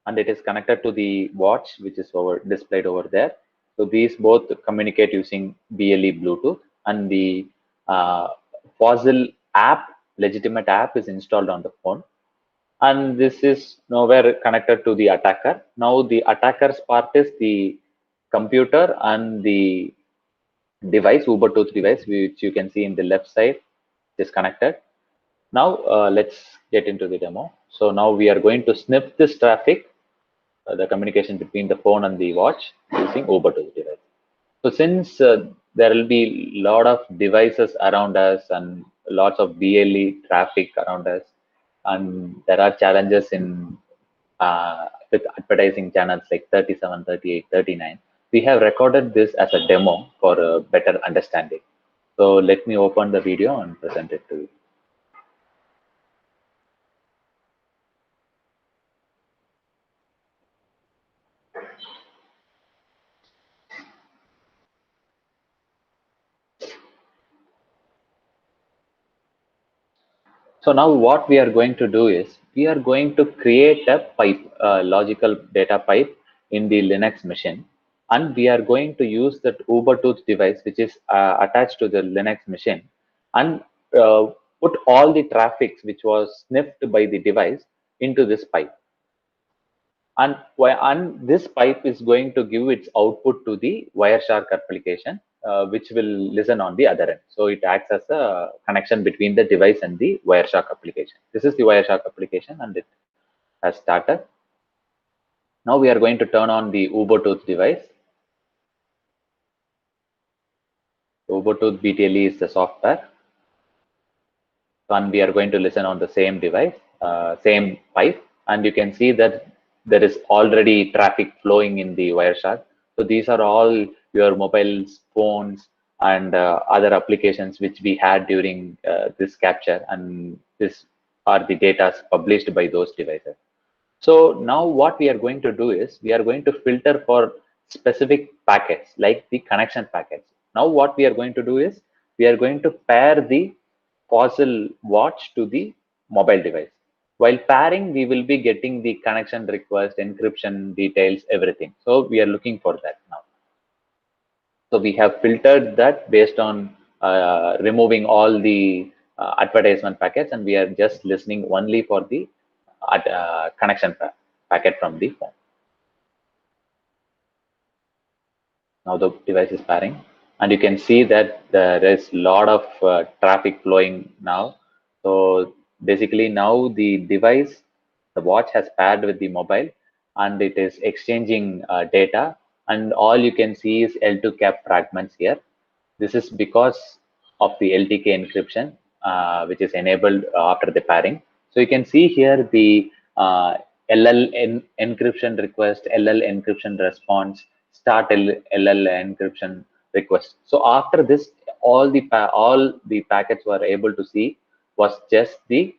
and it is connected to the watch, which is displayed over there. So these both communicate using BLE Bluetooth, and the Fossil app, legitimate app, is installed on the phone. And this is nowhere connected to the attacker. Now the attacker's part is the computer and the device, Ubertooth device, which you can see in the left side is connected. Now let's get into the demo. So now we are going to sniff this traffic, the communication between the phone and the watch using Ubertooth device. So since there will be a lot of devices around us and lots of BLE traffic around us, and there are challenges in with advertising channels like 37, 38, 39, we have recorded this as a demo for a better understanding. So let me open the video and present it to you. So now what we are going to do is we are going to create a pipe, logical data pipe in the Linux machine, and we are going to use that Ubertooth device which is attached to the Linux machine, and uh, put all the traffic which was sniffed by the device into this pipe. And this pipe is going to give its output to the Wireshark application, which will listen on the other end. So it acts as a connection between the device and the Wireshark application. This is the Wireshark application, and it has started. Now we are going to turn on the Ubertooth device. Ubertooth BTLE is the software, and we are going to listen on the same device, same pipe, and you can see that there is already traffic flowing in the Wireshark. So these are all your mobiles, phones, and other applications which we had during this capture, and this are the data published by those devices. So now what we are going to do is we are going to filter for specific packets like the connection packets. Now what we are going to do is we are going to pair the Fossil watch to the mobile device. While pairing, we will be getting the connection request, encryption details, everything. So we are looking for that now. So we have filtered that based on removing all the advertisement packets, and we are just listening only for the connection packet from the phone. Now the device is pairing, and you can see that there is a lot of traffic flowing now. So basically now the device, the watch, has paired with the mobile, and it is exchanging data, and all you can see is L2 cap fragments here. This is because of the LTK encryption, which is enabled after the pairing. So you can see here the LL encryption request, LL encryption response, start LL encryption request. So after this, all the packets were able to see was just the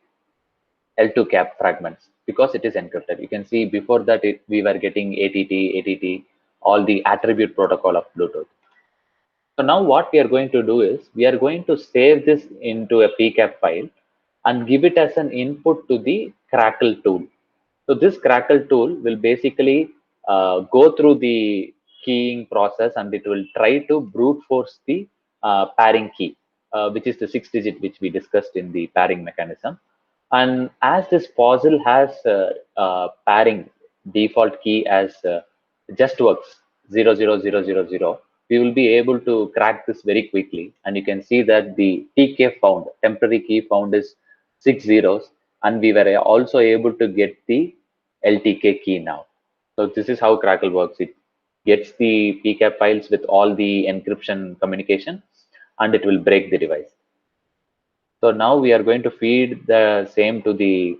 L2 cap fragments because it is encrypted. You can see before that we were getting ATT, all the attribute protocol of Bluetooth. So now what we are going to do is we are going to save this into a PCAP file and give it as an input to the Crackle tool. So this Crackle tool will basically go through the keying process and it will try to brute force the pairing key, which is the 6-digit which we discussed in the pairing mechanism. And as this fossil has pairing default key as just works 00000, we will be able to crack this very quickly. And you can see that the TK found, temporary key found, is 6 zeros, and we were also able to get the LTK key now. So this is how Crackle works. It gets the PCAP files with all the encryption communication, and it will break the device. So now we are going to feed the same to the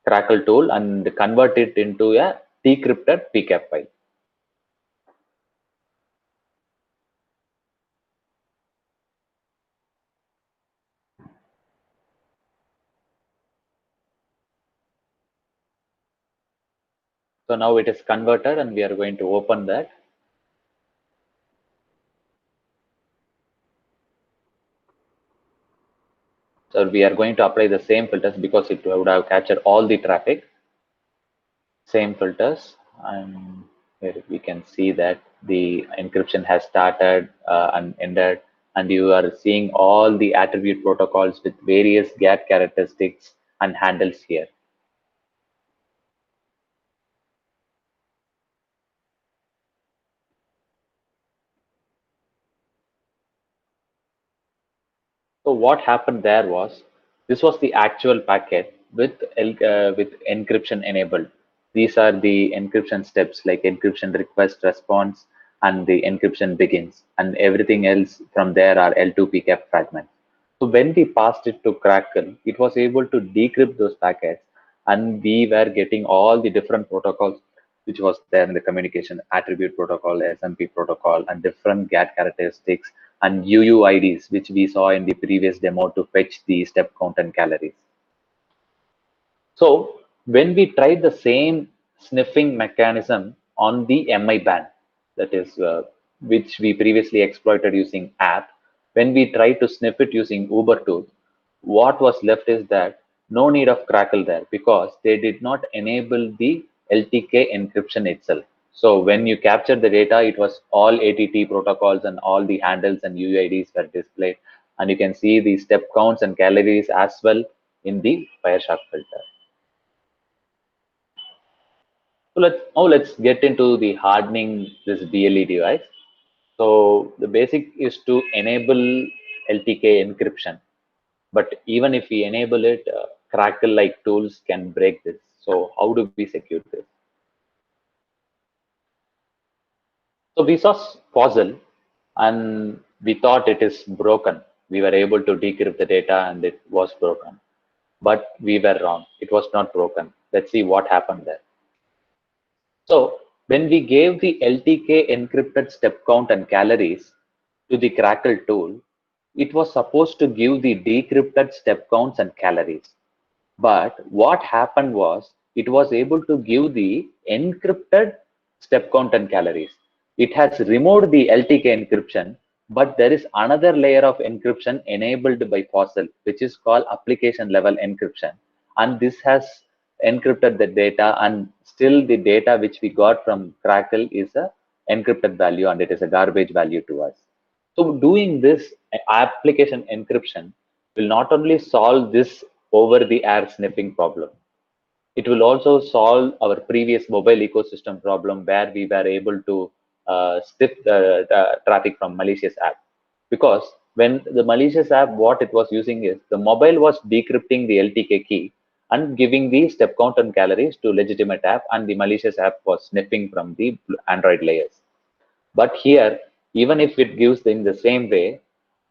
Crackle tool and convert it into a decrypted PCAP file. So now it is converted and we are going to open that. So we are going to apply the same filters because it would have captured all the traffic. Same filters, and here we can see that the encryption has started and ended, and you are seeing all the attribute protocols with various GAT characteristics and handles here. So what happened there was, this was the actual packet with encryption enabled. These are the encryption steps like encryption request response and the encryption begins, and everything else from there are L2 PCAP fragments. So when we passed it to Crackle, it was able to decrypt those packets, and we were getting all the different protocols which was there in the communication: attribute protocol, SMP protocol, and different GAT characteristics and UUIDs, which we saw in the previous demo to fetch the step count and calories. So when we tried the same sniffing mechanism on the MI band, that is which we previously exploited using app, when we tried to sniff it using Ubertooth, what was left is that no need of Crackle there because they did not enable the LTK encryption itself. So when you capture the data, it was all ATT protocols and all the handles and UIDs were displayed, and you can see the step counts and calories as well in the Wireshark filter. So let's get into the hardening this BLE device. So the basic is to enable LTK encryption, but even if we enable it, Crackle-like tools can break this. So how do we secure this? So we saw Fossil and we thought it is broken. We were able to decrypt the data and it was broken, but we were wrong. It was not broken. Let's see what happened there. So when we gave the LTK encrypted step count and calories to the Crackle tool, it was supposed to give the decrypted step counts and calories. But what happened was it was able to give the encrypted step count and calories. It has removed the LTK encryption, but there is another layer of encryption enabled by Fossil, which is called application level encryption. And this has encrypted the data, and still the data which we got from Crackle is a encrypted value and it is a garbage value to us. So doing this application encryption will not only solve this over the air sniffing problem, it will also solve our previous mobile ecosystem problem where we were able to sniff the traffic from malicious app. Because when the malicious app, what it was using is the mobile was decrypting the LTK key and giving the step count and calories to legitimate app, and the malicious app was sniffing from the Android layers. But here, even if it gives in the same way,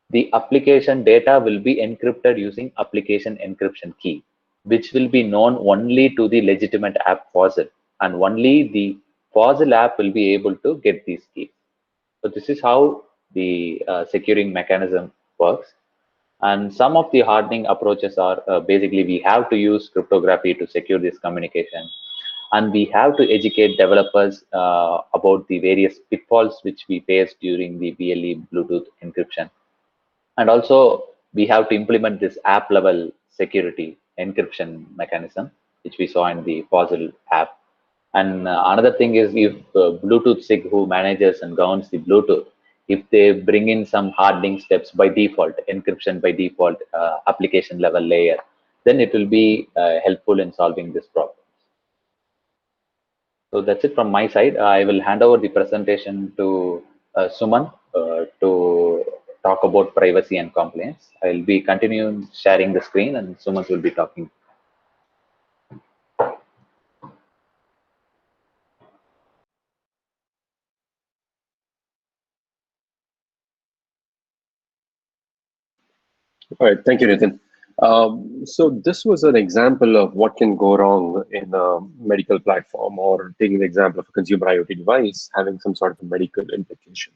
the application data will be encrypted using application encryption key, which will be known only to the legitimate app Fossil, and only the Fossil app will be able to get these keys. So this is how the securing mechanism works. And some of the hardening approaches are basically we have to use cryptography to secure this communication. And we have to educate developers about the various pitfalls which we face during the BLE Bluetooth encryption. And also, we have to implement this app level security encryption mechanism, which we saw in the Fossil app. And another thing is if Bluetooth SIG, who manages and governs the Bluetooth, if they bring in some hardening steps by default, encryption by default, application level layer, then it will be helpful in solving this problem. So that's it from my side. I will hand over the presentation to Suman to talk about privacy and compliance. I'll be continuing sharing the screen and Suman will be talking. All right, thank you, Nitin. So this was an example of what can go wrong in a medical platform, or taking the example of a consumer IoT device having some sort of a medical implication.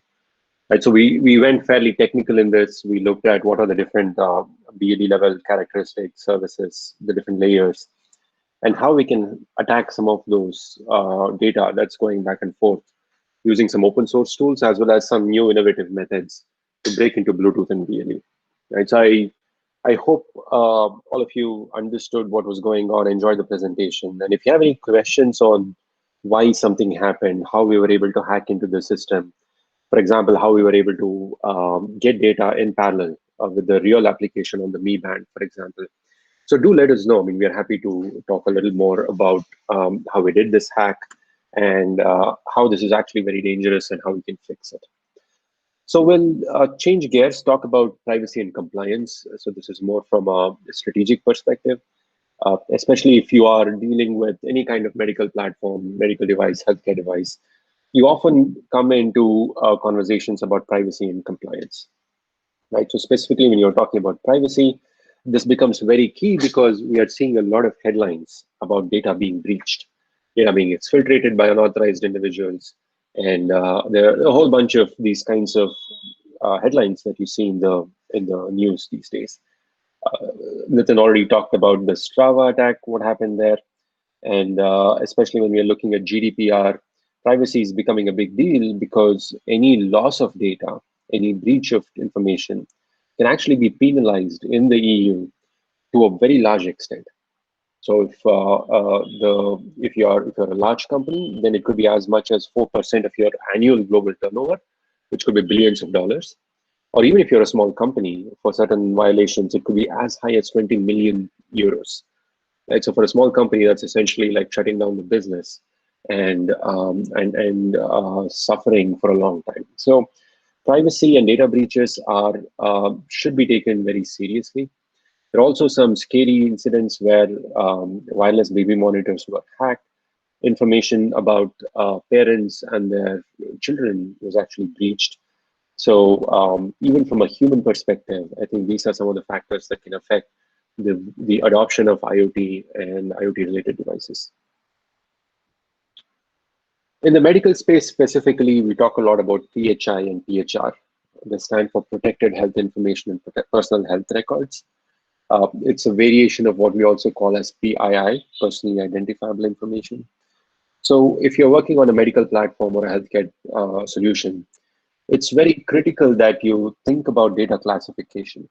Right, so we went fairly technical in this. We looked at what are the different BLE level characteristics, services, the different layers, and how we can attack some of those data that's going back and forth using some open source tools as well as some new innovative methods to break into Bluetooth and BLE. Right, so I hope all of you understood what was going on, enjoyed the presentation. And if you have any questions on why something happened, how we were able to hack into the system, for example, how we were able to get data in parallel with the real application on the Mi band, for example. So do let us know. I mean, we are happy to talk a little more about how we did this hack and how this is actually very dangerous and how we can fix it. So we'll change gears, talk about privacy and compliance. So this is more from a strategic perspective, especially if you are dealing with any kind of medical platform, medical device, healthcare device. You often come into conversations about privacy and compliance, right? So specifically when you're talking about privacy, this becomes very key because we are seeing a lot of headlines about data being breached, data being exfiltrated by unauthorized individuals, and there are a whole bunch of these kinds of headlines that you see in the news these days. Nitin already talked about the Strava attack, what happened there, and especially when we are looking at GDPR, privacy is becoming a big deal because any loss of data, any breach of information can actually be penalized in the EU to a very large extent. So if you're a large company, then it could be as much as 4% of your annual global turnover, which could be billions of dollars. Or even if you're a small company, for certain violations, it could be as high as 20 million euros. Right? So for a small company, that's essentially like shutting down the business and suffering for a long time. So privacy and data breaches are should be taken very seriously. There are also some scary incidents where wireless baby monitors were hacked. Information about parents and their children was actually breached. So even from a human perspective, I think these are some of the factors that can affect the adoption of IoT and IoT-related devices. In the medical space specifically, we talk a lot about PHI and PHR. They stand for Protected Health Information and Personal Health Records. It's a variation of what we also call as PII, Personally Identifiable Information. So if you're working on a medical platform or a healthcare solution, it's very critical that you think about data classification.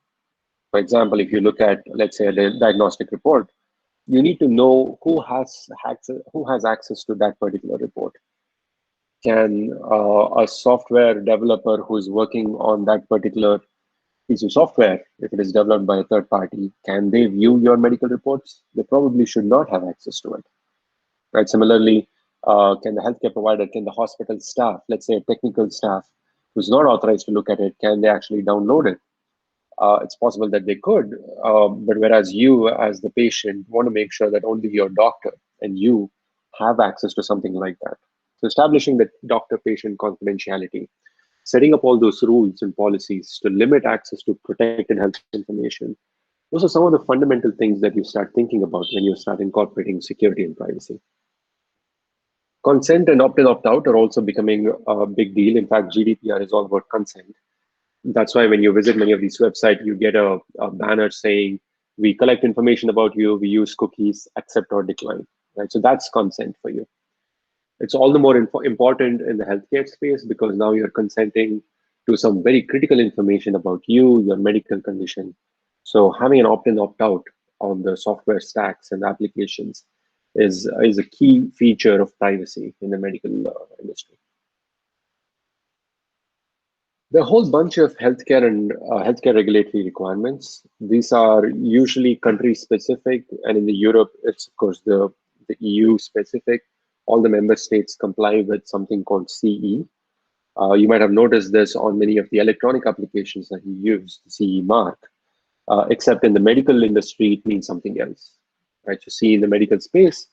For example, if you look at, let's say, a diagnostic report, you need to know who has access to that particular report. Can a software developer who is working on that particular piece of software, if it is developed by a third party, can they view your medical reports? They probably should not have access to it. Right. Similarly, can the healthcare provider, can the hospital staff, let's say a technical staff who's not authorized to look at it, can they actually download it? It's possible that they could, but whereas you as the patient want to make sure that only your doctor and you have access to something like that. So establishing the doctor-patient confidentiality, setting up all those rules and policies to limit access to protected health information, those are some of the fundamental things that you start thinking about when you start incorporating security and privacy. Consent and opt-in, opt-out are also becoming a big deal. In fact, GDPR is all about consent. That's why when you visit many of these websites, you get a banner saying, we collect information about you, we use cookies, accept or decline, right? So that's consent for you. It's all the more important in the healthcare space because now you're consenting to some very critical information about you, your medical condition. So having an opt-in, opt-out on the software stacks and applications is a key feature of privacy in the medical industry. There are a whole bunch of healthcare and healthcare regulatory requirements. These are usually country specific, and in the Europe, it's of course the EU specific. All the member states comply with something called CE. You might have noticed this on many of the electronic applications that you use, the CE mark, except in the medical industry, it means something else, right? So CE in the medical space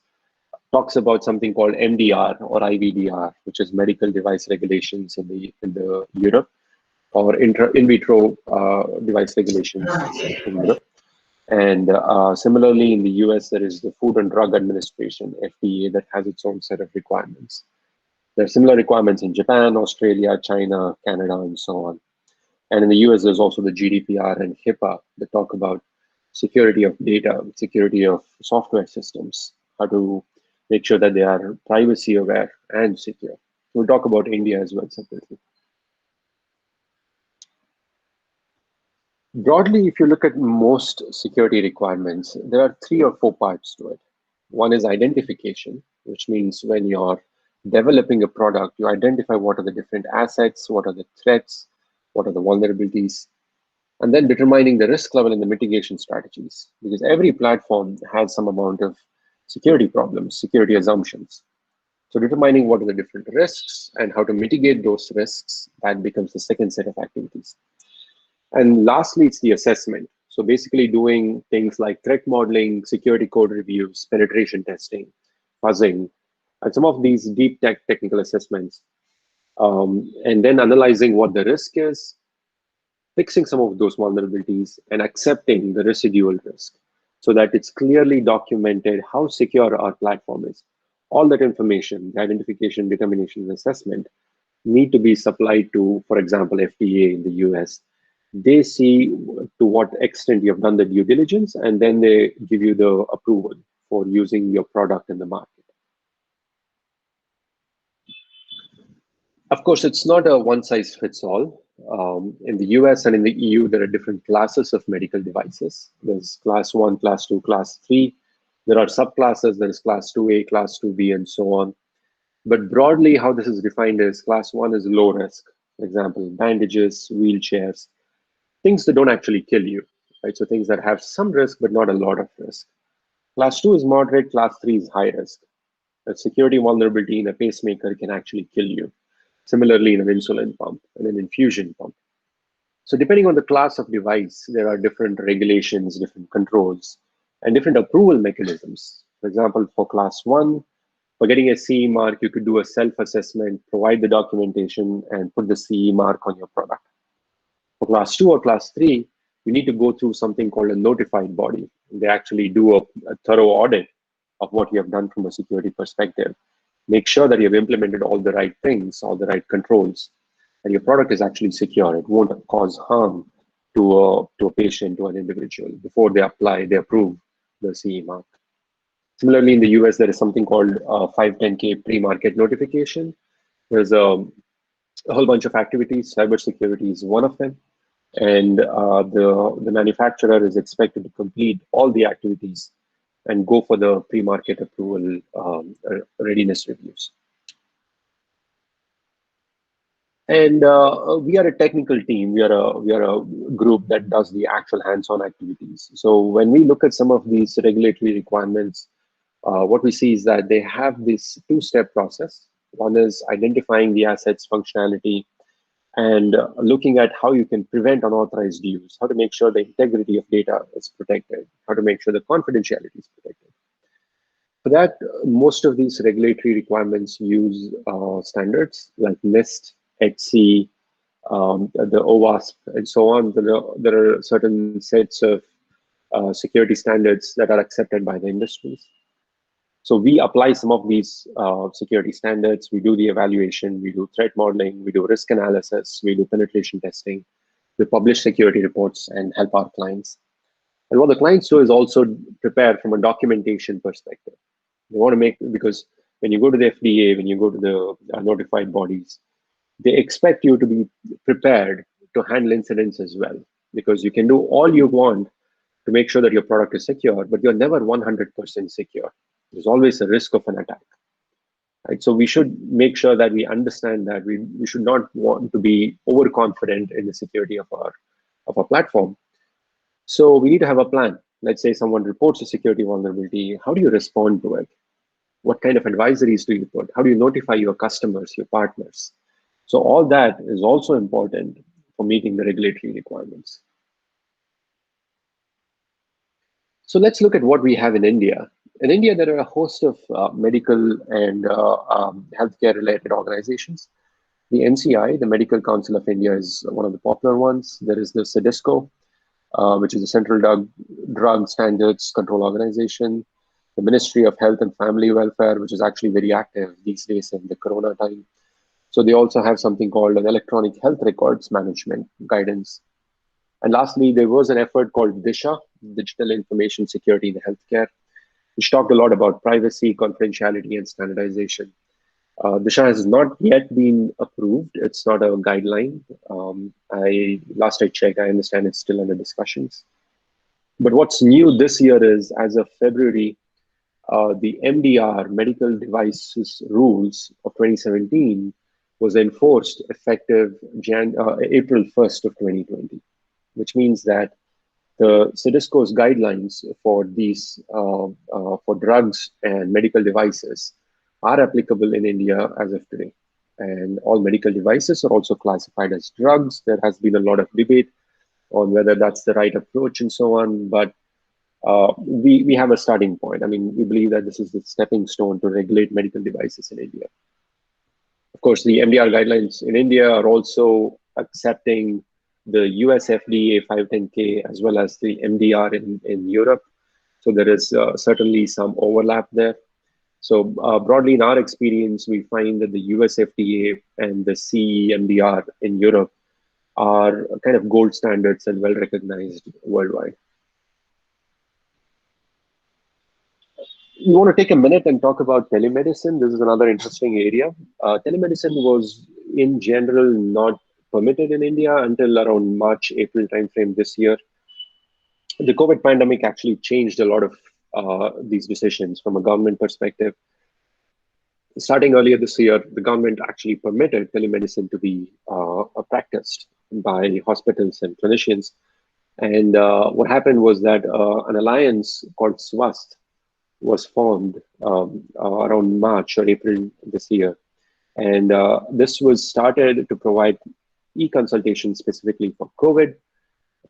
talks about something called MDR or IVDR, which is medical device regulations in the Europe, or in vitro device regulations in Europe. And similarly, in the US, there is the Food and Drug Administration, FDA, that has its own set of requirements. There are similar requirements in Japan, Australia, China, Canada, and so on. And in the US, there's also the GDPR and HIPAA that talk about security of data, security of software systems, how to make sure that they are privacy aware and secure. We'll talk about India as well separately. Broadly, if you look at most security requirements, there are 3 or 4 parts to it. One is identification, which means when you're developing a product, you identify what are the different assets, what are the threats, what are the vulnerabilities, and then determining the risk level and the mitigation strategies, because every platform has some amount of security problems, security assumptions. So determining what are the different risks and how to mitigate those risks, that becomes the second set of activities. And lastly, it's the assessment. So basically doing things like threat modeling, security code reviews, penetration testing, fuzzing, and some of these deep technical assessments, and then analyzing what the risk is, fixing some of those vulnerabilities, and accepting the residual risk so that it's clearly documented how secure our platform is. All that information, the identification, determination, and assessment, need to be supplied to, for example, FDA in the US. They see to what extent you have done the due diligence, and then they give you the approval for using your product in the market. Of course, it's not a one-size-fits-all. In the US and in the EU, there are different classes of medical devices. There's class 1, class 2, class 3. There are subclasses. There is class 2A, class 2B, and so on. But broadly, how this is defined is class 1 is low risk. For example, bandages, wheelchairs, things that don't actually kill you, right? So things that have some risk, but not a lot of risk. Class 2 is moderate, class 3 is high risk. A security vulnerability in a pacemaker can actually kill you. Similarly, in an insulin pump and an infusion pump. So depending on the class of device, there are different regulations, different controls, and different approval mechanisms. For example, for class 1, for getting a CE mark, you could do a self-assessment, provide the documentation, and put the CE mark on your product. For class 2 or class 3, you need to go through something called a notified body. They actually do a thorough audit of what you have done from a security perspective. Make sure that you have implemented all the right things, all the right controls, and your product is actually secure. It won't cause harm to a patient, to an individual. Before they apply, they approve the CE mark. Similarly, in the US, there is something called 510K pre-market notification. There's a whole bunch of activities. Cybersecurity is one of them. And the manufacturer is expected to complete all the activities and go for the pre-market approval readiness reviews. And we are a technical team. We are a group that does the actual hands-on activities. So when we look at some of these regulatory requirements, what we see is that they have this 2-step process. One is identifying the assets, functionality, and looking at how you can prevent unauthorized use, how to make sure the integrity of data is protected, how to make sure the confidentiality is protected. For that, most of these regulatory requirements use standards like NIST, HC, the OWASP, and so on. There are certain sets of security standards that are accepted by the industries. So we apply some of these security standards. We do the evaluation, we do threat modeling, we do risk analysis, we do penetration testing, We publish security reports and help our clients. And what the clients do is also prepare from a documentation perspective. They want to make, because when you go to the FDA, when you go to the notified bodies, they expect you to be prepared to handle incidents as well, because you can do all you want to make sure that your product is secure, but you're never 100% secure. There's always a risk of an attack. Right? So we should make sure that we understand that we should not want to be overconfident in the security of our platform. So we need to have a plan. Let's say someone reports a security vulnerability. How do you respond to it? What kind of advisories do you put? How do you notify your customers, your partners? So all that is also important for meeting the regulatory requirements. So let's look at what we have in India. In India, there are a host of medical and healthcare related organizations. The NCI, the Medical Council of India, is one of the popular ones. There is the CDSCO, which is the Central Drug Standards Control Organization. The Ministry of Health and Family Welfare, which is actually very active these days in the Corona time. So they also have something called an Electronic Health Records Management Guidance. And lastly, there was an effort called DISHA, Digital Information Security in Healthcare, which talked a lot about privacy, confidentiality, and standardization. DISHA has not yet been approved. It's not a guideline. Last I checked, I understand it's still under discussions. But what's new this year is, as of February, the MDR, Medical Devices Rules of 2017, was enforced effective April 1st of 2020, which means that the CDSCO's guidelines for these for drugs and medical devices are applicable in India as of today. And all medical devices are also classified as drugs. There has been a lot of debate on whether that's the right approach and so on, but we have a starting point. I mean, we believe that this is the stepping stone to regulate medical devices in India. Of course, the MDR guidelines in India are also accepting the US FDA 510K as well as the MDR in Europe. So there is certainly some overlap there. So broadly, in our experience, we find that the US FDA and the CE MDR in Europe are kind of gold standards and well recognized worldwide. We want to take a minute and talk about telemedicine. This is another interesting area. Telemedicine was in general not permitted in India until around March, April timeframe this year. The COVID pandemic actually changed a lot of these decisions from a government perspective. Starting earlier this year, the government actually permitted telemedicine to be practiced by hospitals and clinicians. And what happened was that an alliance called SWASTH was formed around March or April this year. And this was started to provide e-consultation specifically for COVID,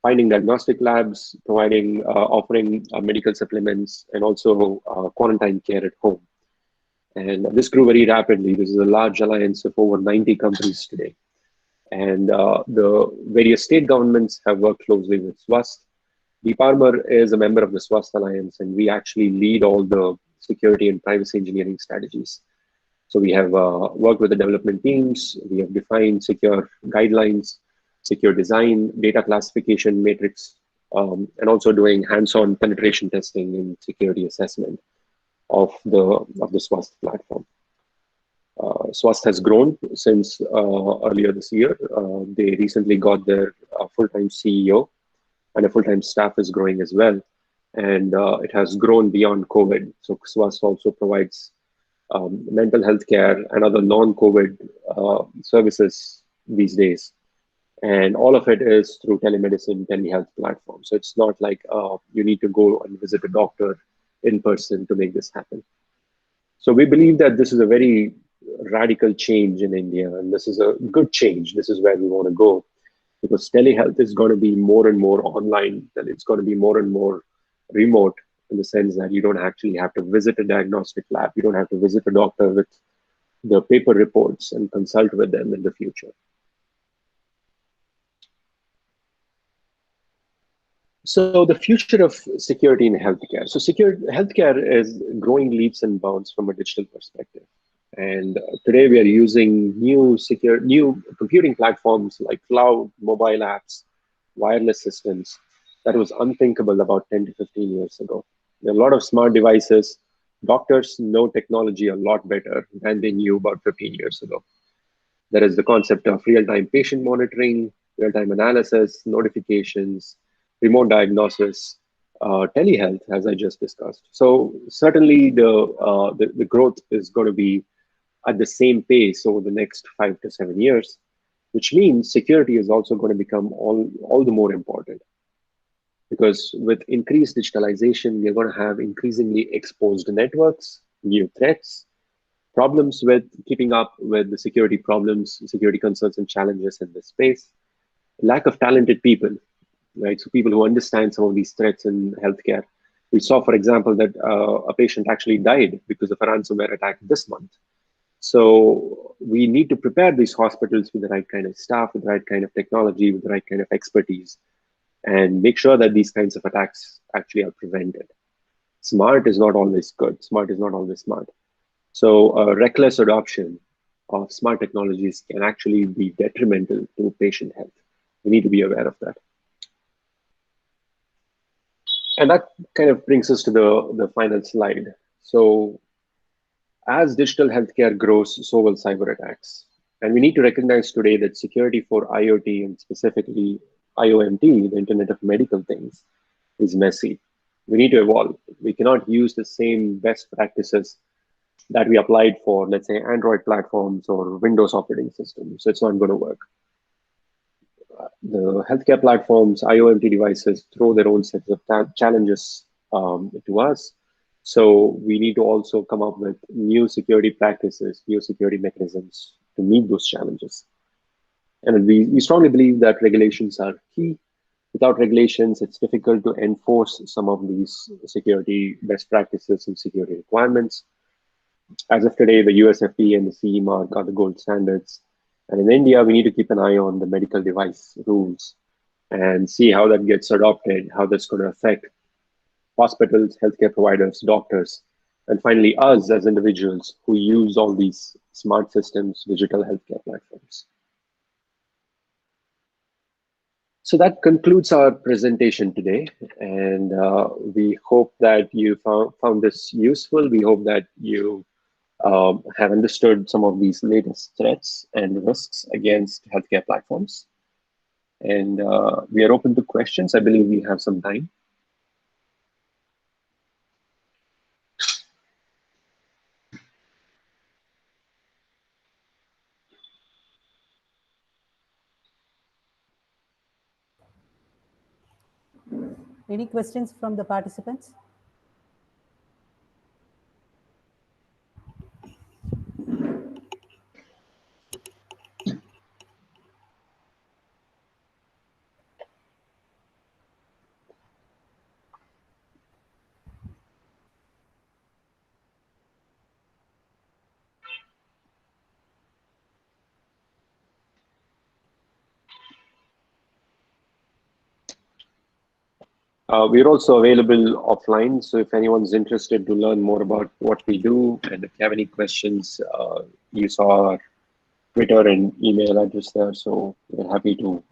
finding diagnostic labs, providing, offering medical supplements, and also quarantine care at home. And this grew very rapidly. This is a large alliance of over 90 countries today. And the various state governments have worked closely with SWASTH. DPARMR is a member of the SWASTH Alliance, and we actually lead all the security and privacy engineering strategies. So we have worked with the development teams. We have defined secure guidelines, secure design, data classification matrix, and also doing hands-on penetration testing and security assessment of the SWASTH platform. SWASTH has grown since earlier this year. They recently got their full-time CEO, and a full-time staff is growing as well. And it has grown beyond COVID. So SWASTH also provides mental health care and other non-COVID services these days. And all of it is through telemedicine, telehealth platform. So it's not like you need to go and visit a doctor in person to make this happen. So we believe that this is a very radical change in India, and this is a good change. This is where we want to go, because telehealth is going to be more and more online, and it's going to be more and more remote, in the sense that you don't actually have to visit a diagnostic lab. You don't have to visit a doctor with the paper reports and consult with them in the future. So the future of security in healthcare. So healthcare is growing leaps and bounds from a digital perspective. And today we are using new computing platforms like cloud, mobile apps, wireless systems that was unthinkable about 10 to 15 years ago. There are a lot of smart devices. Doctors know technology a lot better than they knew about 15 years ago. There is the concept of real-time patient monitoring, real-time analysis, notifications, remote diagnosis, telehealth, as I just discussed. So certainly the growth is going to be at the same pace over the next 5 to 7 years, which means security is also going to become all the more important. Because with increased digitalization, we're going to have increasingly exposed networks, new threats, problems with keeping up with the security problems, security concerns and challenges in this space, lack of talented people, right? So people who understand some of these threats in healthcare. We saw, for example, that a patient actually died because of a ransomware attack this month. So we need to prepare these hospitals with the right kind of staff, with the right kind of technology, with the right kind of expertise, and make sure that these kinds of attacks actually are prevented. Smart is not always good. Smart is not always smart. So reckless adoption of smart technologies can actually be detrimental to patient health. We need to be aware of that. And that kind of brings us to the final slide. So as digital healthcare grows, so will cyber attacks. And we need to recognize today that security for IoT and specifically IOMT, the Internet of Medical Things, is messy. We need to evolve. We cannot use the same best practices that we applied for, let's say, Android platforms or Windows operating systems. So it's not going to work. The healthcare platforms, IOMT devices throw their own sets of challenges to us. So we need to also come up with new security practices, new security mechanisms to meet those challenges. And we strongly believe that regulations are key. Without regulations, it's difficult to enforce some of these security best practices and security requirements. As of today, the USFP and the CE mark are the gold standards. And in India, we need to keep an eye on the medical device rules and see how that gets adopted, how that's going to affect hospitals, healthcare providers, doctors, and finally us as individuals who use all these smart systems, digital healthcare platforms. So that concludes our presentation today, and we hope that you found this useful. We hope that you have understood some of these latest threats and risks against healthcare platforms. And we are open to questions. I believe we have some time. Any questions from the participants? We're also available offline. So if anyone's interested to learn more about what we do, and if you have any questions, you saw our Twitter and email address there. So we're happy to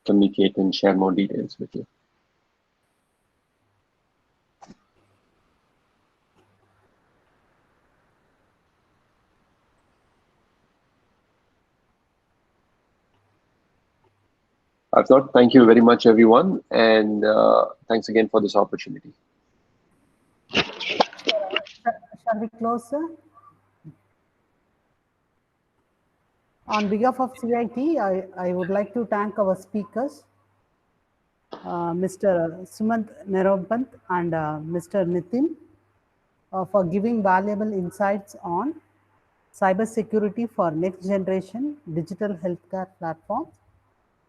communicate and share more details with you. If not, thank you very much, everyone. And thanks again for this opportunity. Shall we close, sir? On behalf of CIT, I would like to thank our speakers, Mr. Sumanth NAROPANTH and Mr. NITIN, for giving valuable insights on cybersecurity for next generation digital healthcare platforms.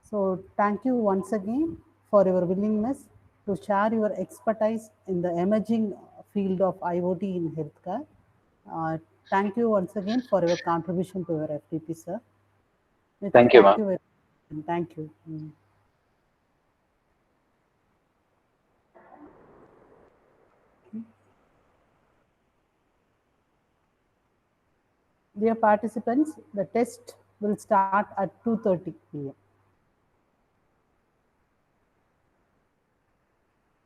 So thank you once again for your willingness to share your expertise in the emerging field of IoT in healthcare. Thank you once again for your contribution to your FTP, sir. Nitin, Thank you, ma'am. very much. Thank you. Dear participants, the test will start at 2:30 p.m.